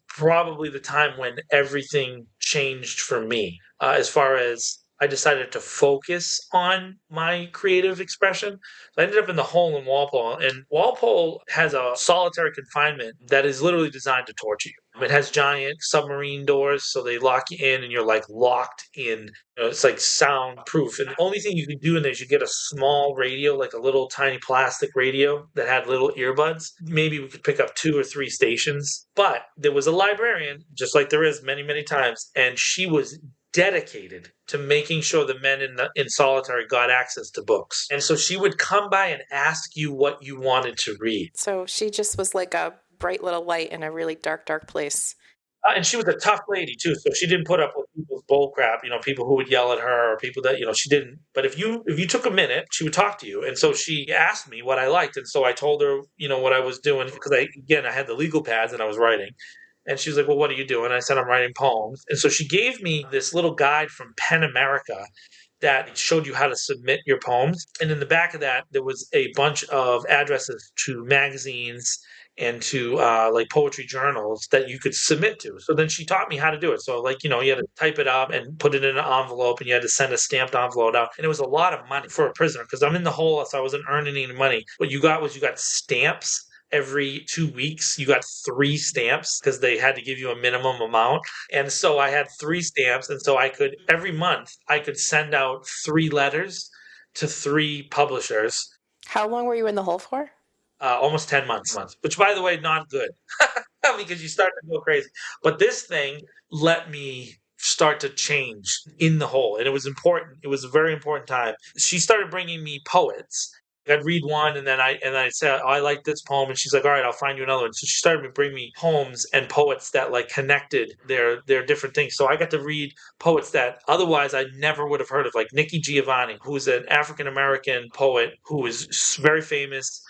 probably the time when everything changed for me, as far as I decided to focus on my creative expression. So I ended up in the hole in Walpole, and Walpole has a solitary confinement that is literally designed to torture you. It has giant submarine doors, so they lock you in, and you're like locked in. It's like soundproof, and the only thing you could do in there is you get a small radio, like a little tiny plastic radio that had little earbuds. Maybe we could pick up 2 or 3 stations, but there was a librarian, just like there is many, many times, and she was dedicated to making sure the men in solitary got access to books. And so she would come by and ask you what you wanted to read. So she just was like a bright little light in a really dark, dark place. And she was a tough lady too, so she didn't put up with people's bull crap. People who would yell at her or people that she didn't. But if you took a minute, she would talk to you. And so she asked me what I liked, and so I told her what I was doing because I had the legal pads and I was writing. And she was like, well, what are you doing? I said, I'm writing poems. And so she gave me this little guide from Pen America that showed you how to submit your poems. And in the back of that, there was a bunch of addresses to magazines and to like poetry journals that you could submit to. So then she taught me how to do it. So you had to type it up and put it in an envelope, and you had to send a stamped envelope out. And it was a lot of money for a prisoner because I'm in the hole, so I wasn't earning any money. What you got stamps. Every 2 weeks, you got 3 stamps because they had to give you a minimum amount. And so I had 3 stamps. And so every month, I could send out 3 letters to 3 publishers. How long were you in the hole for? Almost 10 months, which, by the way, not good because you start to go crazy. But this thing let me start to change in the hole. And it was important. It was a very important time. She started bringing me poets. I'd read one and then I'd say, oh, I like this poem. And she's like, all right, I'll find you another one. So she started to bring me poems and poets that connected their different things. So I got to read poets that otherwise I never would have heard of, like Nikki Giovanni, who is an African-American poet who was very famous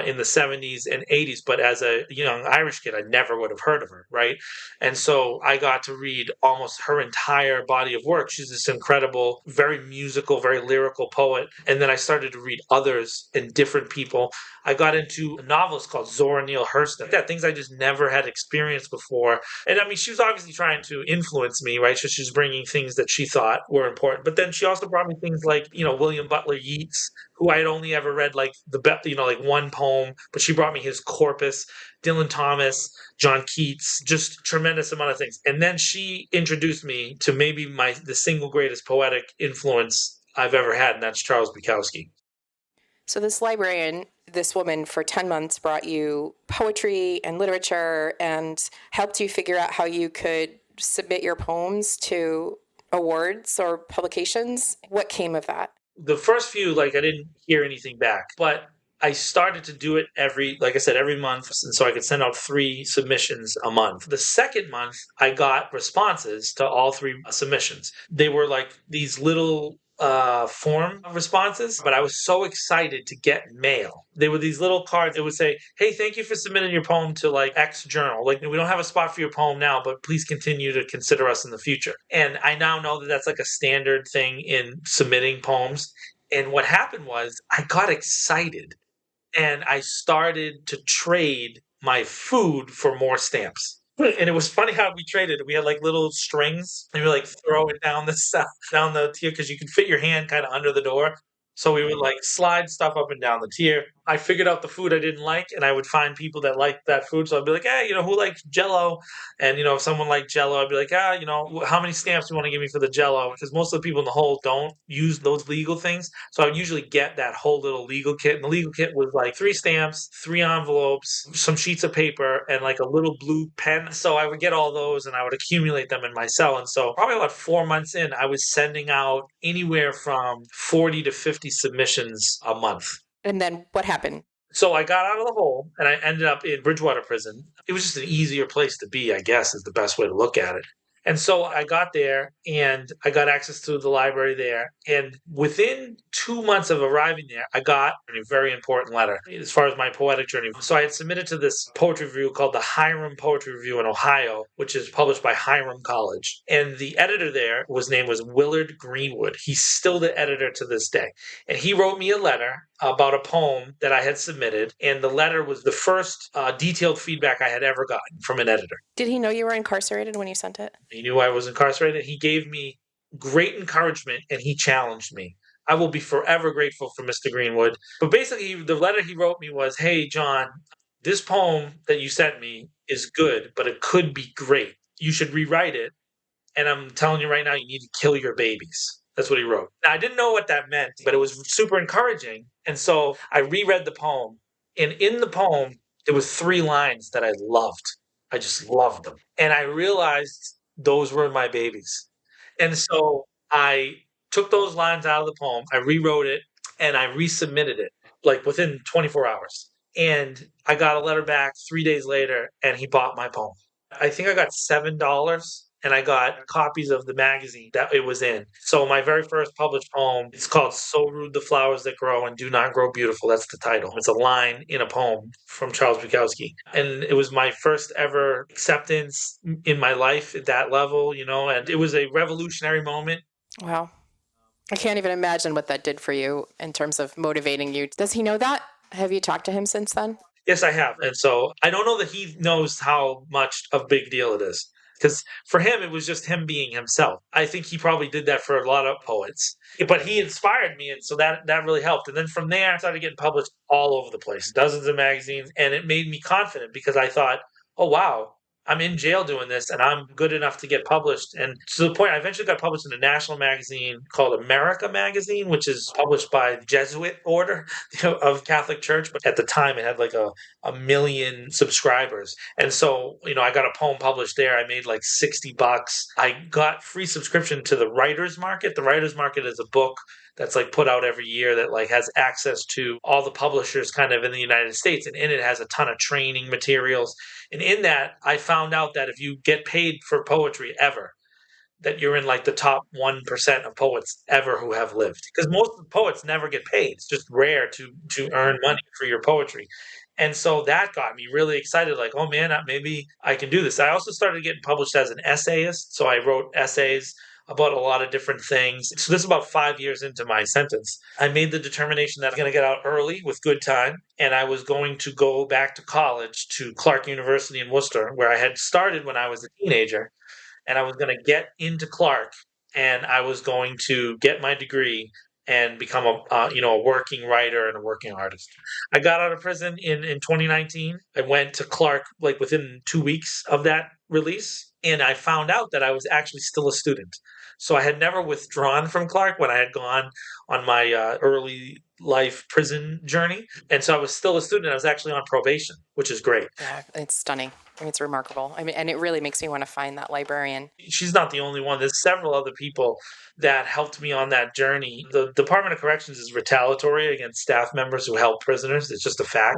in the 70s and 80s, but as a young Irish kid, I never would have heard of her, right? And so I got to read almost her entire body of work. She's this incredible, very musical, very lyrical poet. And then I started to read others and different people. I got into a novelist called Zora Neale Hurston. Things I just never had experienced before. And I mean, she was obviously trying to influence me, right? So she's bringing things that she thought were important. But then she also brought me things like, William Butler Yeats, who I had only ever read like one one poem, but she brought me his corpus, Dylan Thomas, John Keats, just tremendous amount of things. And then she introduced me to maybe the single greatest poetic influence I've ever had, and that's Charles Bukowski. So this librarian, this woman for 10 months brought you poetry and literature and helped you figure out how you could submit your poems to awards or publications. What came of that? The first few, like, I didn't hear anything back, but I started to do it like I said, every month. And so I could send out 3 submissions a month. The second month, I got responses to all 3 submissions. They were like these little form responses, but I was so excited to get mail. They were these little cards. It would say, "Hey, thank you for submitting your poem to like X journal. Like, we don't have a spot for your poem now, but please continue to consider us in the future." And I now know that that's like a standard thing in submitting poems. And what happened was I got excited and I started to trade my food for more stamps. And it was funny how we traded. We had like little strings, and we like throw it down down the tier because you could fit your hand kind of under the door. So we would like slide stuff up and down the tier. I figured out the food I didn't like, and I would find people that liked that food. So I'd be like, "Hey, who likes Jello?" And if someone liked Jello, I'd be like, how many stamps do you want to give me for the Jello? Because most of the people in the hole don't use those legal things. So I would usually get that whole little legal kit. And the legal kit was like 3 stamps, 3 envelopes, some sheets of paper, and like a little blue pen. So I would get all those and I would accumulate them in my cell. And so probably about 4 months in, I was sending out anywhere from 40 to 50 submissions a month. And then what happened? So I got out of the hole and I ended up in Bridgewater Prison. It was just an easier place to be, I guess, is the best way to look at it. And so I got there and I got access to the library there. And within 2 months of arriving there, I got a very important letter as far as my poetic journey. So I had submitted to this poetry review called the Hiram Poetry Review in Ohio, which is published by Hiram College. And the editor there, his name was Willard Greenwood. He's still the editor to this day. And he wrote me a letter about a poem that I had submitted. And the letter was the first detailed feedback I had ever gotten from an editor. Did he know you were incarcerated when you sent it? He knew I was incarcerated. He gave me great encouragement and he challenged me. I will be forever grateful for Mr. Greenwood. But basically, the letter he wrote me was, "Hey, John, this poem that you sent me is good, but it could be great. You should rewrite it. And I'm telling you right now, you need to kill your babies." That's what he wrote. Now, I didn't know what that meant, but it was super encouraging. And so I reread the poem. And in the poem, there was 3 lines that I loved. I just loved them. And I realized those were my babies. And so I took those lines out of the poem, I rewrote it, and I resubmitted it like within 24 hours. And I got a letter back 3 days later, and he bought my poem. I think I got $7 and I got copies of the magazine that it was in. So my very first published poem, it's called "So Rude the Flowers That Grow and Do Not Grow Beautiful." That's the title. It's a line in a poem from Charles Bukowski. And it was my first ever acceptance in my life at that level, and it was a revolutionary moment. Wow. I can't even imagine what that did for you in terms of motivating you. Does he know that? Have you talked to him since then? Yes, I have. And so I don't know that he knows how much of a big deal it is. Because for him, it was just him being himself. I think he probably did that for a lot of poets. But he inspired me, and so that really helped. And then from there, I started getting published all over the place, dozens of magazines, and it made me confident because I thought, oh, wow, I'm in jail doing this, and I'm good enough to get published. And to the point, I eventually got published in a national magazine called America Magazine, which is published by the Jesuit order of Catholic Church. But at the time, it had like a million subscribers. And so, I got a poem published there. I made like $60. I got free subscription to the Writer's Market. The Writer's Market is a book that's like put out every year that like has access to all the publishers kind of in the United States. And in it has a ton of training materials. And in that, I found out that if you get paid for poetry ever, that you're in like the top 1% of poets ever who have lived. Because most of the poets never get paid. It's just rare to earn money for your poetry. And so that got me really excited, like, oh man, maybe I can do this. I also started getting published as an essayist. So I wrote essays about a lot of different things. So this is about 5 years into my sentence. I made the determination that I'm going to get out early with good time, and I was going to go back to college to Clark University in Worcester, where I had started when I was a teenager, and I was going to get into Clark, and I was going to get my degree and become a working writer and a working artist. I got out of prison in 2019. I went to Clark like within 2 weeks of that release, and I found out that I was actually still a student. So I had never withdrawn from Clark when I had gone on my early life prison journey, and so I was still a student. I was actually on probation, which is great. Yeah, it's stunning. I mean, it's remarkable. I mean, and it really makes me want to find that librarian. She's not the only one. There's several other people that helped me on that journey. The Department of Corrections is retaliatory against staff members who help prisoners. It's just a fact.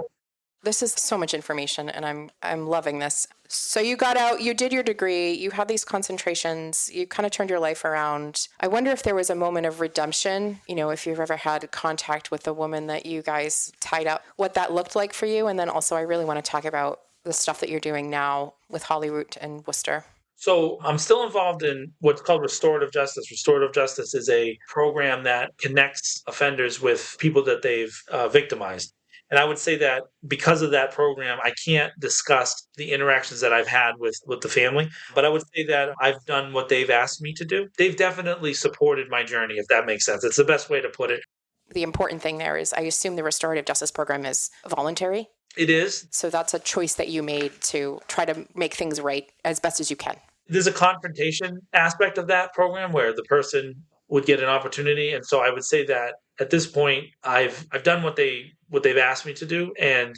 This is so much information, and I'm loving this. So you got out, you did your degree, you had these concentrations, you kind of turned your life around. I wonder if there was a moment of redemption, if you've ever had contact with the woman that you guys tied up, what that looked like for you. And then also I really want to talk about the stuff that you're doing now with Hollywoot and Worcester. So I'm still involved in what's called restorative justice. Restorative justice is a program that connects offenders with people that they've victimized. And I would say that because of that program, I can't discuss the interactions that I've had with the family, but I would say that I've done what they've asked me to do. They've definitely supported my journey, if that makes sense. It's the best way to put it. The important thing there is I assume the restorative justice program is voluntary. It is. So that's a choice that you made to try to make things right as best as you can. There's a confrontation aspect of that program where the person would get an opportunity, and so I would say that at this point I've done what they've asked me to do, and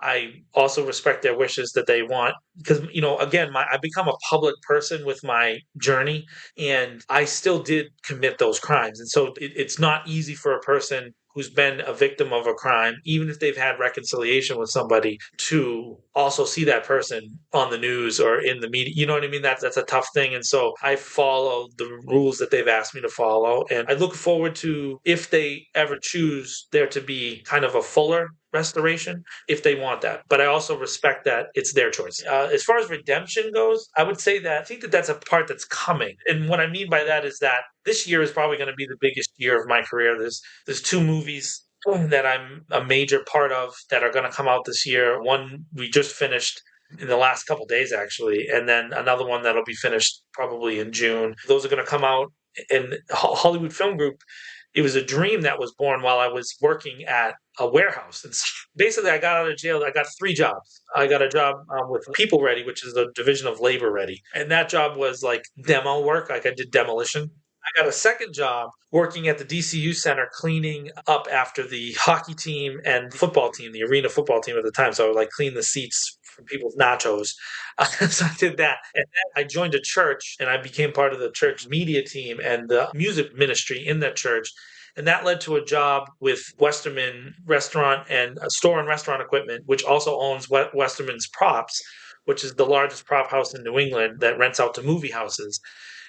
I also respect their wishes that they want because again I've become a public person with my journey, and I still did commit those crimes, and so it's not easy for a person who's been a victim of a crime, even if they've had reconciliation with somebody, to also see that person on the news or in the media. You know what I mean? That's a tough thing. And so I follow the rules that they've asked me to follow. And I look forward to, if they ever choose there to be kind of a fuller restoration, if they want that. But I also respect that it's their choice. As far as redemption goes, I would say that I think that that's a part that's coming. And what I mean by that is that this year is probably going to be the biggest year of my career. There's two movies that I'm a major part of that are going to come out this year. One we just finished in the last couple days, actually, and then another one that'll be finished probably in June. Those are going to come out. And Hollywoot Film Group, it was a dream that was born while I was working at a warehouse. And basically, I got out of jail. I got 3 jobs. I got a job with People Ready, which is the division of Labor Ready. And that job was like demo work. Like I did demolition. I got a second job working at the DCU Center cleaning up after the hockey team and football team, the arena football team at the time. So I would like clean the seats for people's nachos. So I did that. And then I joined a church and I became part of the church media team and the music ministry in that church. And that led to a job with Westerman Restaurant and Store and Restaurant Equipment, which also owns Westerman's Props, which is the largest prop house in New England that rents out to movie houses.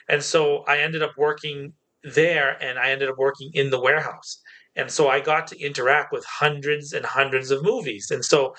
And so I ended up working there and I ended up working in the warehouse. And so I got to interact with hundreds and hundreds of movies. And so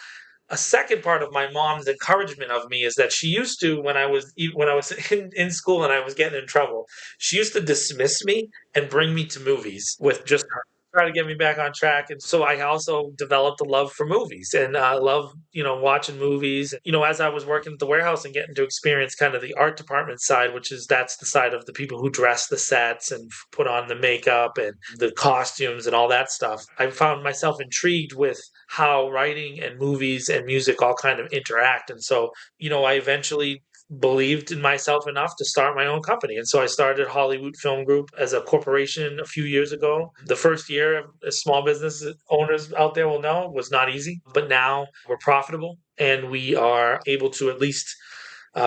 a second part of my mom's encouragement of me is that she used to, when I was in school and I was getting in trouble, she used to dismiss me and bring me to movies with just her, try to get me back on track. And so I also developed a love for movies and I love, watching movies. As I was working at the warehouse and getting to experience kind of the art department side, that's the side of the people who dress the sets and put on the makeup and the costumes and all that stuff, I found myself intrigued with how writing and movies and music all kind of interact. And so, I eventually believed in myself enough to start my own company. And so I started Hollywoot Film Group as a corporation a few years ago. The first year, as small business owners out there will know, was not easy. But now we're profitable and we are able to at least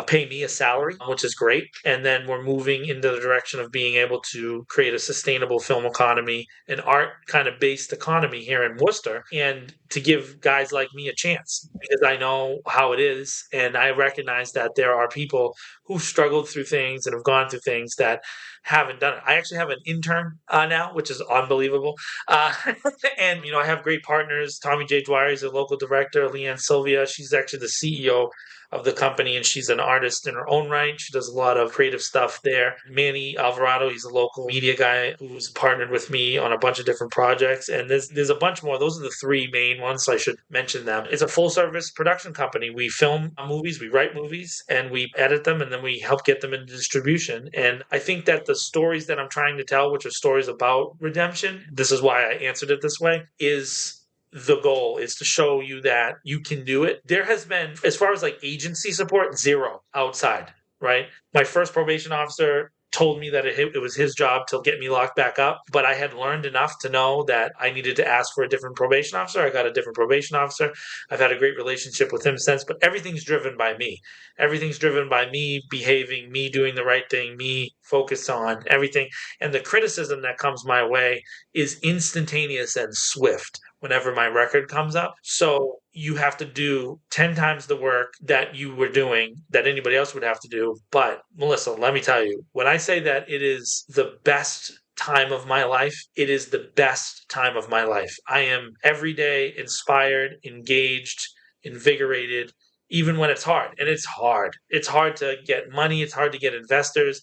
pay me a salary, which is great. And then we're moving into the direction of being able to create a sustainable film economy, an art kind of based economy here in Worcester, and to give guys like me a chance because I know how it is. And I recognize that there are people who've struggled through things and have gone through things that haven't done it. I actually have an intern now, which is unbelievable. And, I have great partners. Tommy J. Dwyer is a local director. Leanne Sylvia, she's actually the CEO of the company, and she's an artist in her own right. She does a lot of creative stuff there. Manny Alvarado, he's a local media guy who's partnered with me on a bunch of different projects, and there's a bunch more. Those are the 3 main ones, so I should mention them. It's a full-service production company. We film movies, we write movies, and we edit them, and then we help get them into distribution. And I think that the stories that I'm trying to tell, which are stories about redemption, this is why I answered it this way, is the goal is to show you that you can do it. There has been, as far as like agency support, zero outside, right? My first probation officer told me that it was his job to get me locked back up, but I had learned enough to know that I needed to ask for a different probation officer. I got a different probation officer. I've had a great relationship with him since, but everything's driven by me. Everything's driven by me behaving, me doing the right thing, me focused on everything. And the criticism that comes my way is instantaneous and swift whenever my record comes up. So you have to do 10 times the work that you were doing that anybody else would have to do. But Melissa, let me tell you, when I say that it is the best time of my life, it is the best time of my life. I am every day inspired, engaged, invigorated, even when it's hard. And it's hard. It's hard to get money. It's hard to get investors.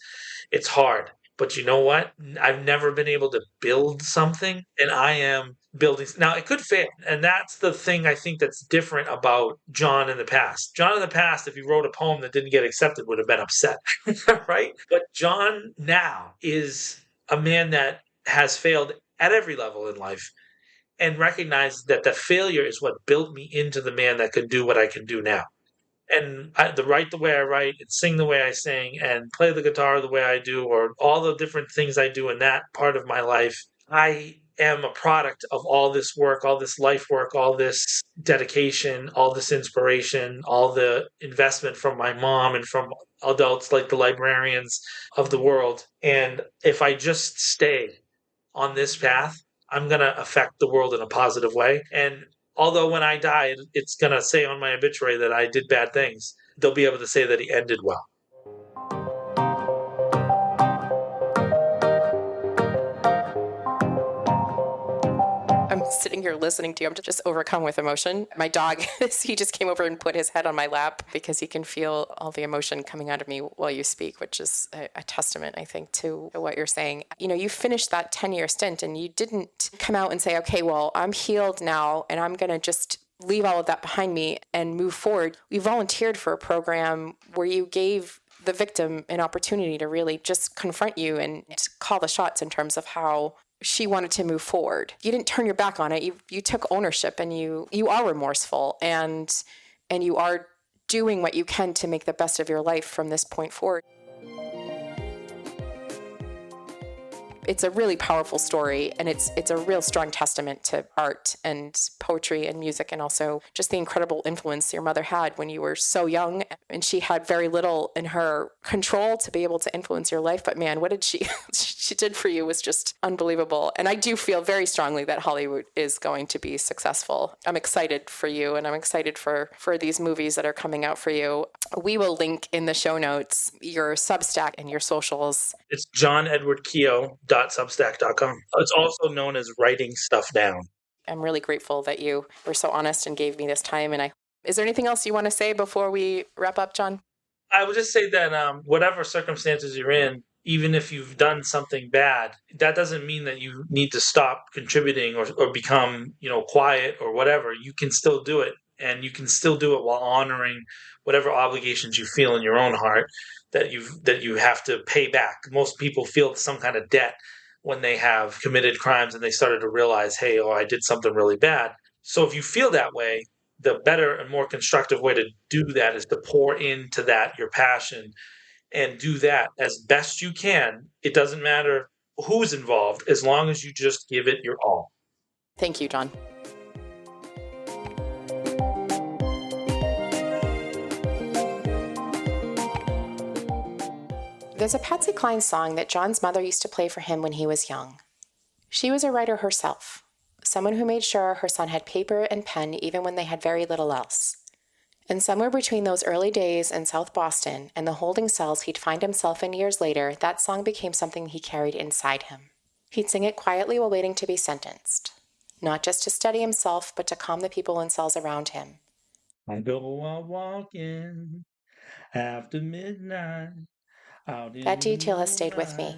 It's hard. But you know what? I've never been able to build something, and I am building. Now, it could fail. And that's the thing I think that's different about John in the past. John in the past, if he wrote a poem that didn't get accepted, would have been upset, right? But John now is a man that has failed at every level in life and recognized that the failure is what built me into the man that could do what I can do now. And to write the way I write and sing the way I sing and play the guitar the way I do, or all the different things I do in that part of my life, I am a product of all this work, all this life work, all this dedication, all this inspiration, all the investment from my mom and from adults like the librarians of the world. And if I just stay on this path, I'm going to affect the world in a positive way. And although when I die, it's going to say on my obituary that I did bad things, they'll be able to say that he ended well. I'm sitting here listening to you. I'm just overcome with emotion. My dog, he just came over and put his head on my lap because he can feel all the emotion coming out of me while you speak, which is a testament, I think, to what you're saying. You know, you finished that 10-year stint and you didn't come out and say, okay, well, I'm healed now and I'm going to just leave all of that behind me and move forward. You volunteered for a program where you gave the victim an opportunity to really just confront you and call the shots in terms of how she wanted to move forward. You didn't turn your back on it. You took ownership and you are remorseful and you are doing what you can to make the best of your life from this point forward. It's a really powerful story, and it's a real strong testament to art and poetry and music, and also just the incredible influence your mother had when you were so young, and she had very little in her control to be able to influence your life. But man, what did she did for you was just unbelievable. And I do feel very strongly that Hollywoot is going to be successful. I'm excited for you, and I'm excited for these movies that are coming out for you. We will link in the show notes your Substack and your socials. It's johnedwardkeough.substack.com. It's also known as Writing Stuff Down. I'm really grateful that you were so honest and gave me this time. And is there anything else you want to say before we wrap up, John? I would just say that whatever circumstances you're in, even if you've done something bad, that doesn't mean that you need to stop contributing or become, quiet or whatever. You can still do it, and you can still do it while honoring whatever obligations you feel in your own heart that you have to pay back. Most people feel some kind of debt when they have committed crimes and they started to realize, hey, I did something really bad. So if you feel that way, the better and more constructive way to do that is to pour into that, your passion, and do that as best you can. It doesn't matter who's involved, as long as you just give it your all. Thank you, John. There's a Patsy Cline song that John's mother used to play for him when he was young. She was a writer herself, someone who made sure her son had paper and pen even when they had very little else. And somewhere between those early days in South Boston and the holding cells he'd find himself in years later, that song became something he carried inside him. He'd sing it quietly while waiting to be sentenced, not just to steady himself, but to calm the people in cells around him. I go out walking after midnight. That detail has stayed with me.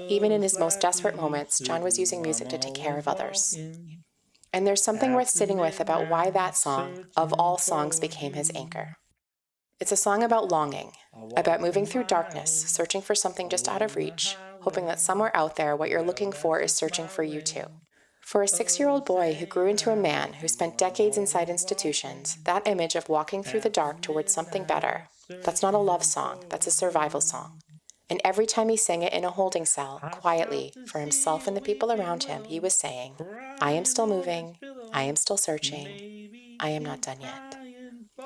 Even in his most desperate moments, John was using music to take care of others. And there's something worth sitting with about why that song, of all songs, became his anchor. It's a song about longing, about moving through darkness, searching for something just out of reach, hoping that somewhere out there what you're looking for is searching for you too. For a 6-year-old boy who grew into a man who spent decades inside institutions, that image of walking through the dark towards something better, that's not a love song, that's a survival song. And every time he sang it in a holding cell, quietly, for himself and the people around him, he was saying, I am still moving, I am still searching, I am not done yet.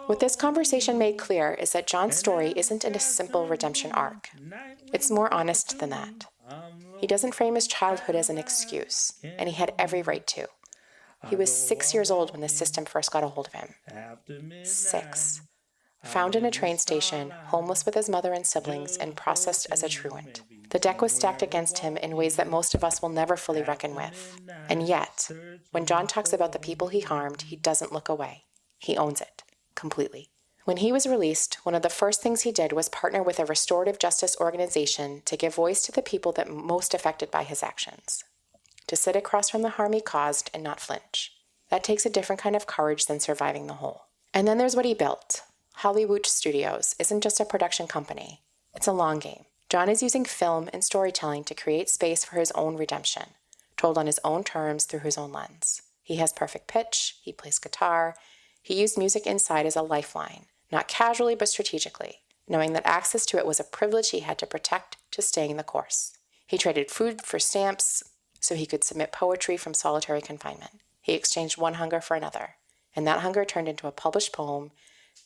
What this conversation made clear is that John's story isn't a simple redemption arc. It's more honest than that. He doesn't frame his childhood as an excuse, and he had every right to. He was 6 years old when the system first got a hold of him. 6. Found in a train station, homeless with his mother and siblings, and processed as a truant. The deck was stacked against him in ways that most of us will never fully reckon with. And yet, when John talks about the people he harmed, he doesn't look away. He owns it, completely. When he was released, one of the first things he did was partner with a restorative justice organization to give voice to the people that most affected by his actions. To sit across from the harm he caused and not flinch. That takes a different kind of courage than surviving the whole. And then there's what he built. Hollywoot Studios isn't just a production company. It's a long game. John is using film and storytelling to create space for his own redemption, told on his own terms through his own lens. He has perfect pitch, he plays guitar, he used music inside as a lifeline, not casually but strategically, knowing that access to it was a privilege he had to protect to staying the course. He traded food for stamps so he could submit poetry from solitary confinement. He exchanged one hunger for another, and that hunger turned into a published poem,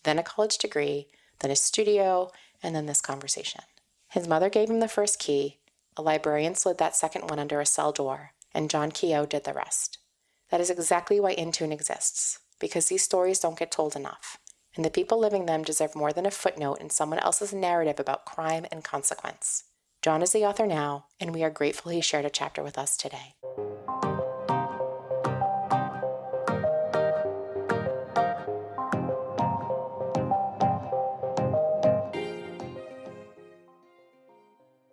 then a college degree, then a studio, and then this conversation. His mother gave him the first key, a librarian slid that second one under a cell door, and John Keough did the rest. That is exactly why inTUNE exists, because these stories don't get told enough, and the people living them deserve more than a footnote in someone else's narrative about crime and consequence. John is the author now, and we are grateful he shared a chapter with us today.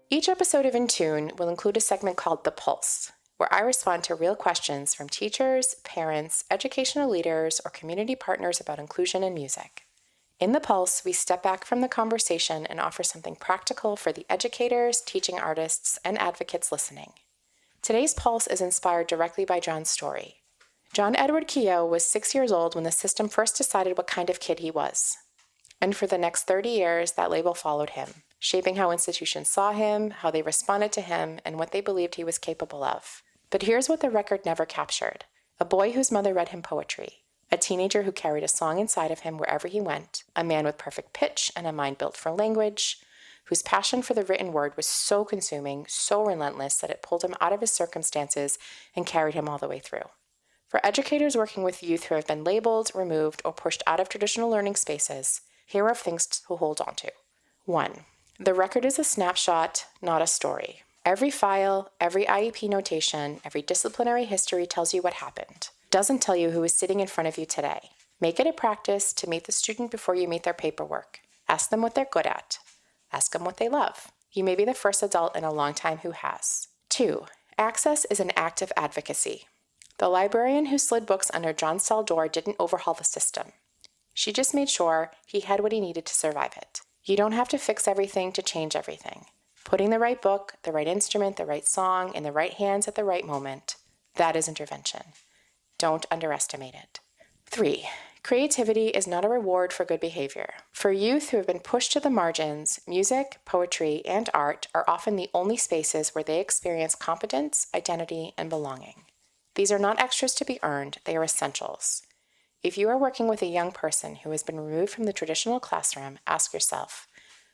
Each episode of inTUNE will include a segment called The Pulse, where I respond to real questions from teachers, parents, educational leaders, or community partners about inclusion in music. In The Pulse, we step back from the conversation and offer something practical for the educators, teaching artists, and advocates listening. Today's Pulse is inspired directly by John's story. John Edward Keough was 6 years old when the system first decided what kind of kid he was. And for the next 30 years, that label followed him, shaping how institutions saw him, how they responded to him, and what they believed he was capable of. But here's what the record never captured. A boy whose mother read him poetry. A teenager who carried a song inside of him wherever he went. A man with perfect pitch and a mind built for language. Whose passion for the written word was so consuming, so relentless, that it pulled him out of his circumstances and carried him all the way through. For educators working with youth who have been labeled, removed, or pushed out of traditional learning spaces, here are things to hold on to. 1. The record is a snapshot, not a story. Every file, every IEP notation, every disciplinary history tells you what happened. Doesn't tell you who is sitting in front of you today. Make it a practice to meet the student before you meet their paperwork. Ask them what they're good at. Ask them what they love. You may be the first adult in a long time who has. 2. Access is an act of advocacy. The librarian who slid books under John's cell door didn't overhaul the system. She just made sure he had what he needed to survive it. You don't have to fix everything to change everything. Putting the right book, the right instrument, the right song in the right hands at the right moment, that is intervention. Don't underestimate it. 3. Creativity is not a reward for good behavior. For youth who have been pushed to the margins, music, poetry, and art are often the only spaces where they experience competence, identity, and belonging. These are not extras to be earned, they are essentials. If you are working with a young person who has been removed from the traditional classroom, ask yourself,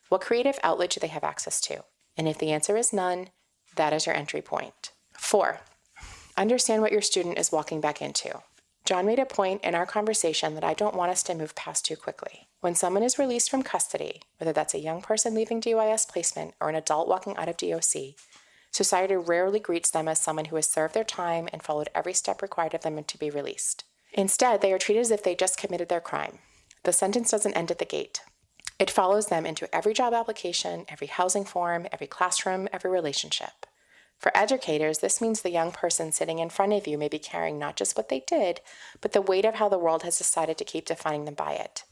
what creative outlet do they have access to? And if the answer is none, that is your entry point. 4. Understand what your student is walking back into. John made a point in our conversation that I don't want us to move past too quickly. When someone is released from custody, whether that's a young person leaving DYS placement or an adult walking out of DOC, society rarely greets them as someone who has served their time and followed every step required of them to be released. Instead, they are treated as if they just committed their crime. The sentence doesn't end at the gate. It follows them into every job application, every housing form, every classroom, every relationship. For educators, this means the young person sitting in front of you may be carrying not just what they did, but the weight of how the world has decided to keep defining them by it.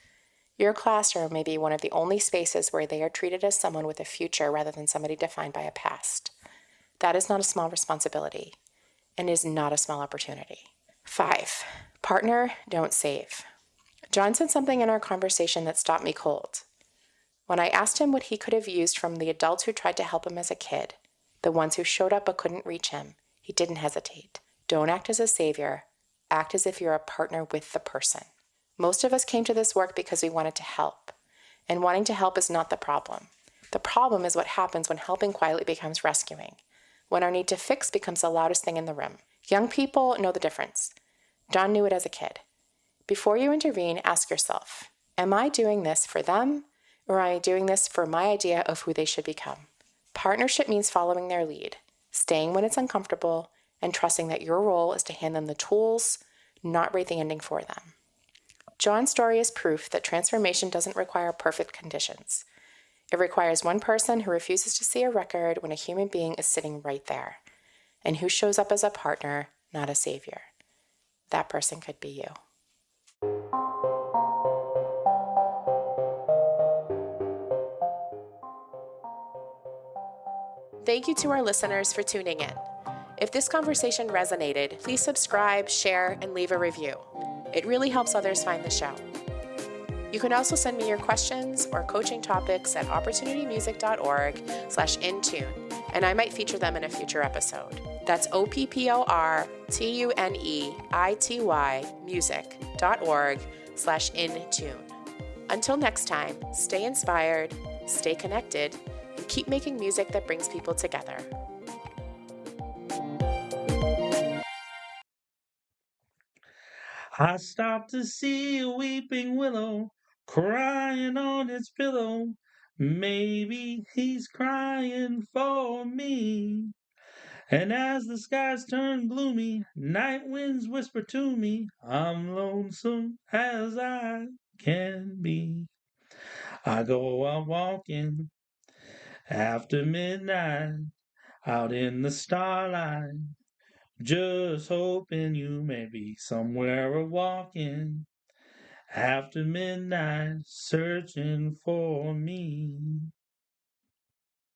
Your classroom may be one of the only spaces where they are treated as someone with a future rather than somebody defined by a past. That is not a small responsibility and is not a small opportunity. 5. Partner, don't save. John said something in our conversation that stopped me cold. When I asked him what he could have used from the adults who tried to help him as a kid, the ones who showed up but couldn't reach him, he didn't hesitate. Don't act as a savior. Act as if you're a partner with the person. Most of us came to this work because we wanted to help. And wanting to help is not the problem. The problem is what happens when helping quietly becomes rescuing. When our need to fix becomes the loudest thing in the room. Young people know the difference. John knew it as a kid. Before you intervene, ask yourself, am I doing this for them, or am I doing this for my idea of who they should become? Partnership means following their lead, staying when it's uncomfortable, and trusting that your role is to hand them the tools, not write the ending for them. John's story is proof that transformation doesn't require perfect conditions. It requires one person who refuses to see a record when a human being is sitting right there, and who shows up as a partner, not a savior. That person could be you. Thank you to our listeners for tuning in. If this conversation resonated, please subscribe, share, and leave a review. It really helps others find the show. You can also send me your questions or coaching topics at opportunitymusic.org/intune, and I might feature them in a future episode. That's OPPORTUNEITY music.org/intune. Until next time, stay inspired, stay connected, and keep making music that brings people together. I stopped to see a weeping willow crying on its pillow. Maybe he's crying for me. And as the skies turn gloomy, night winds whisper to me, I'm lonesome as I can be. I go out walking after midnight, out in the starlight, just hoping you may be somewhere a walking after midnight, searching for me.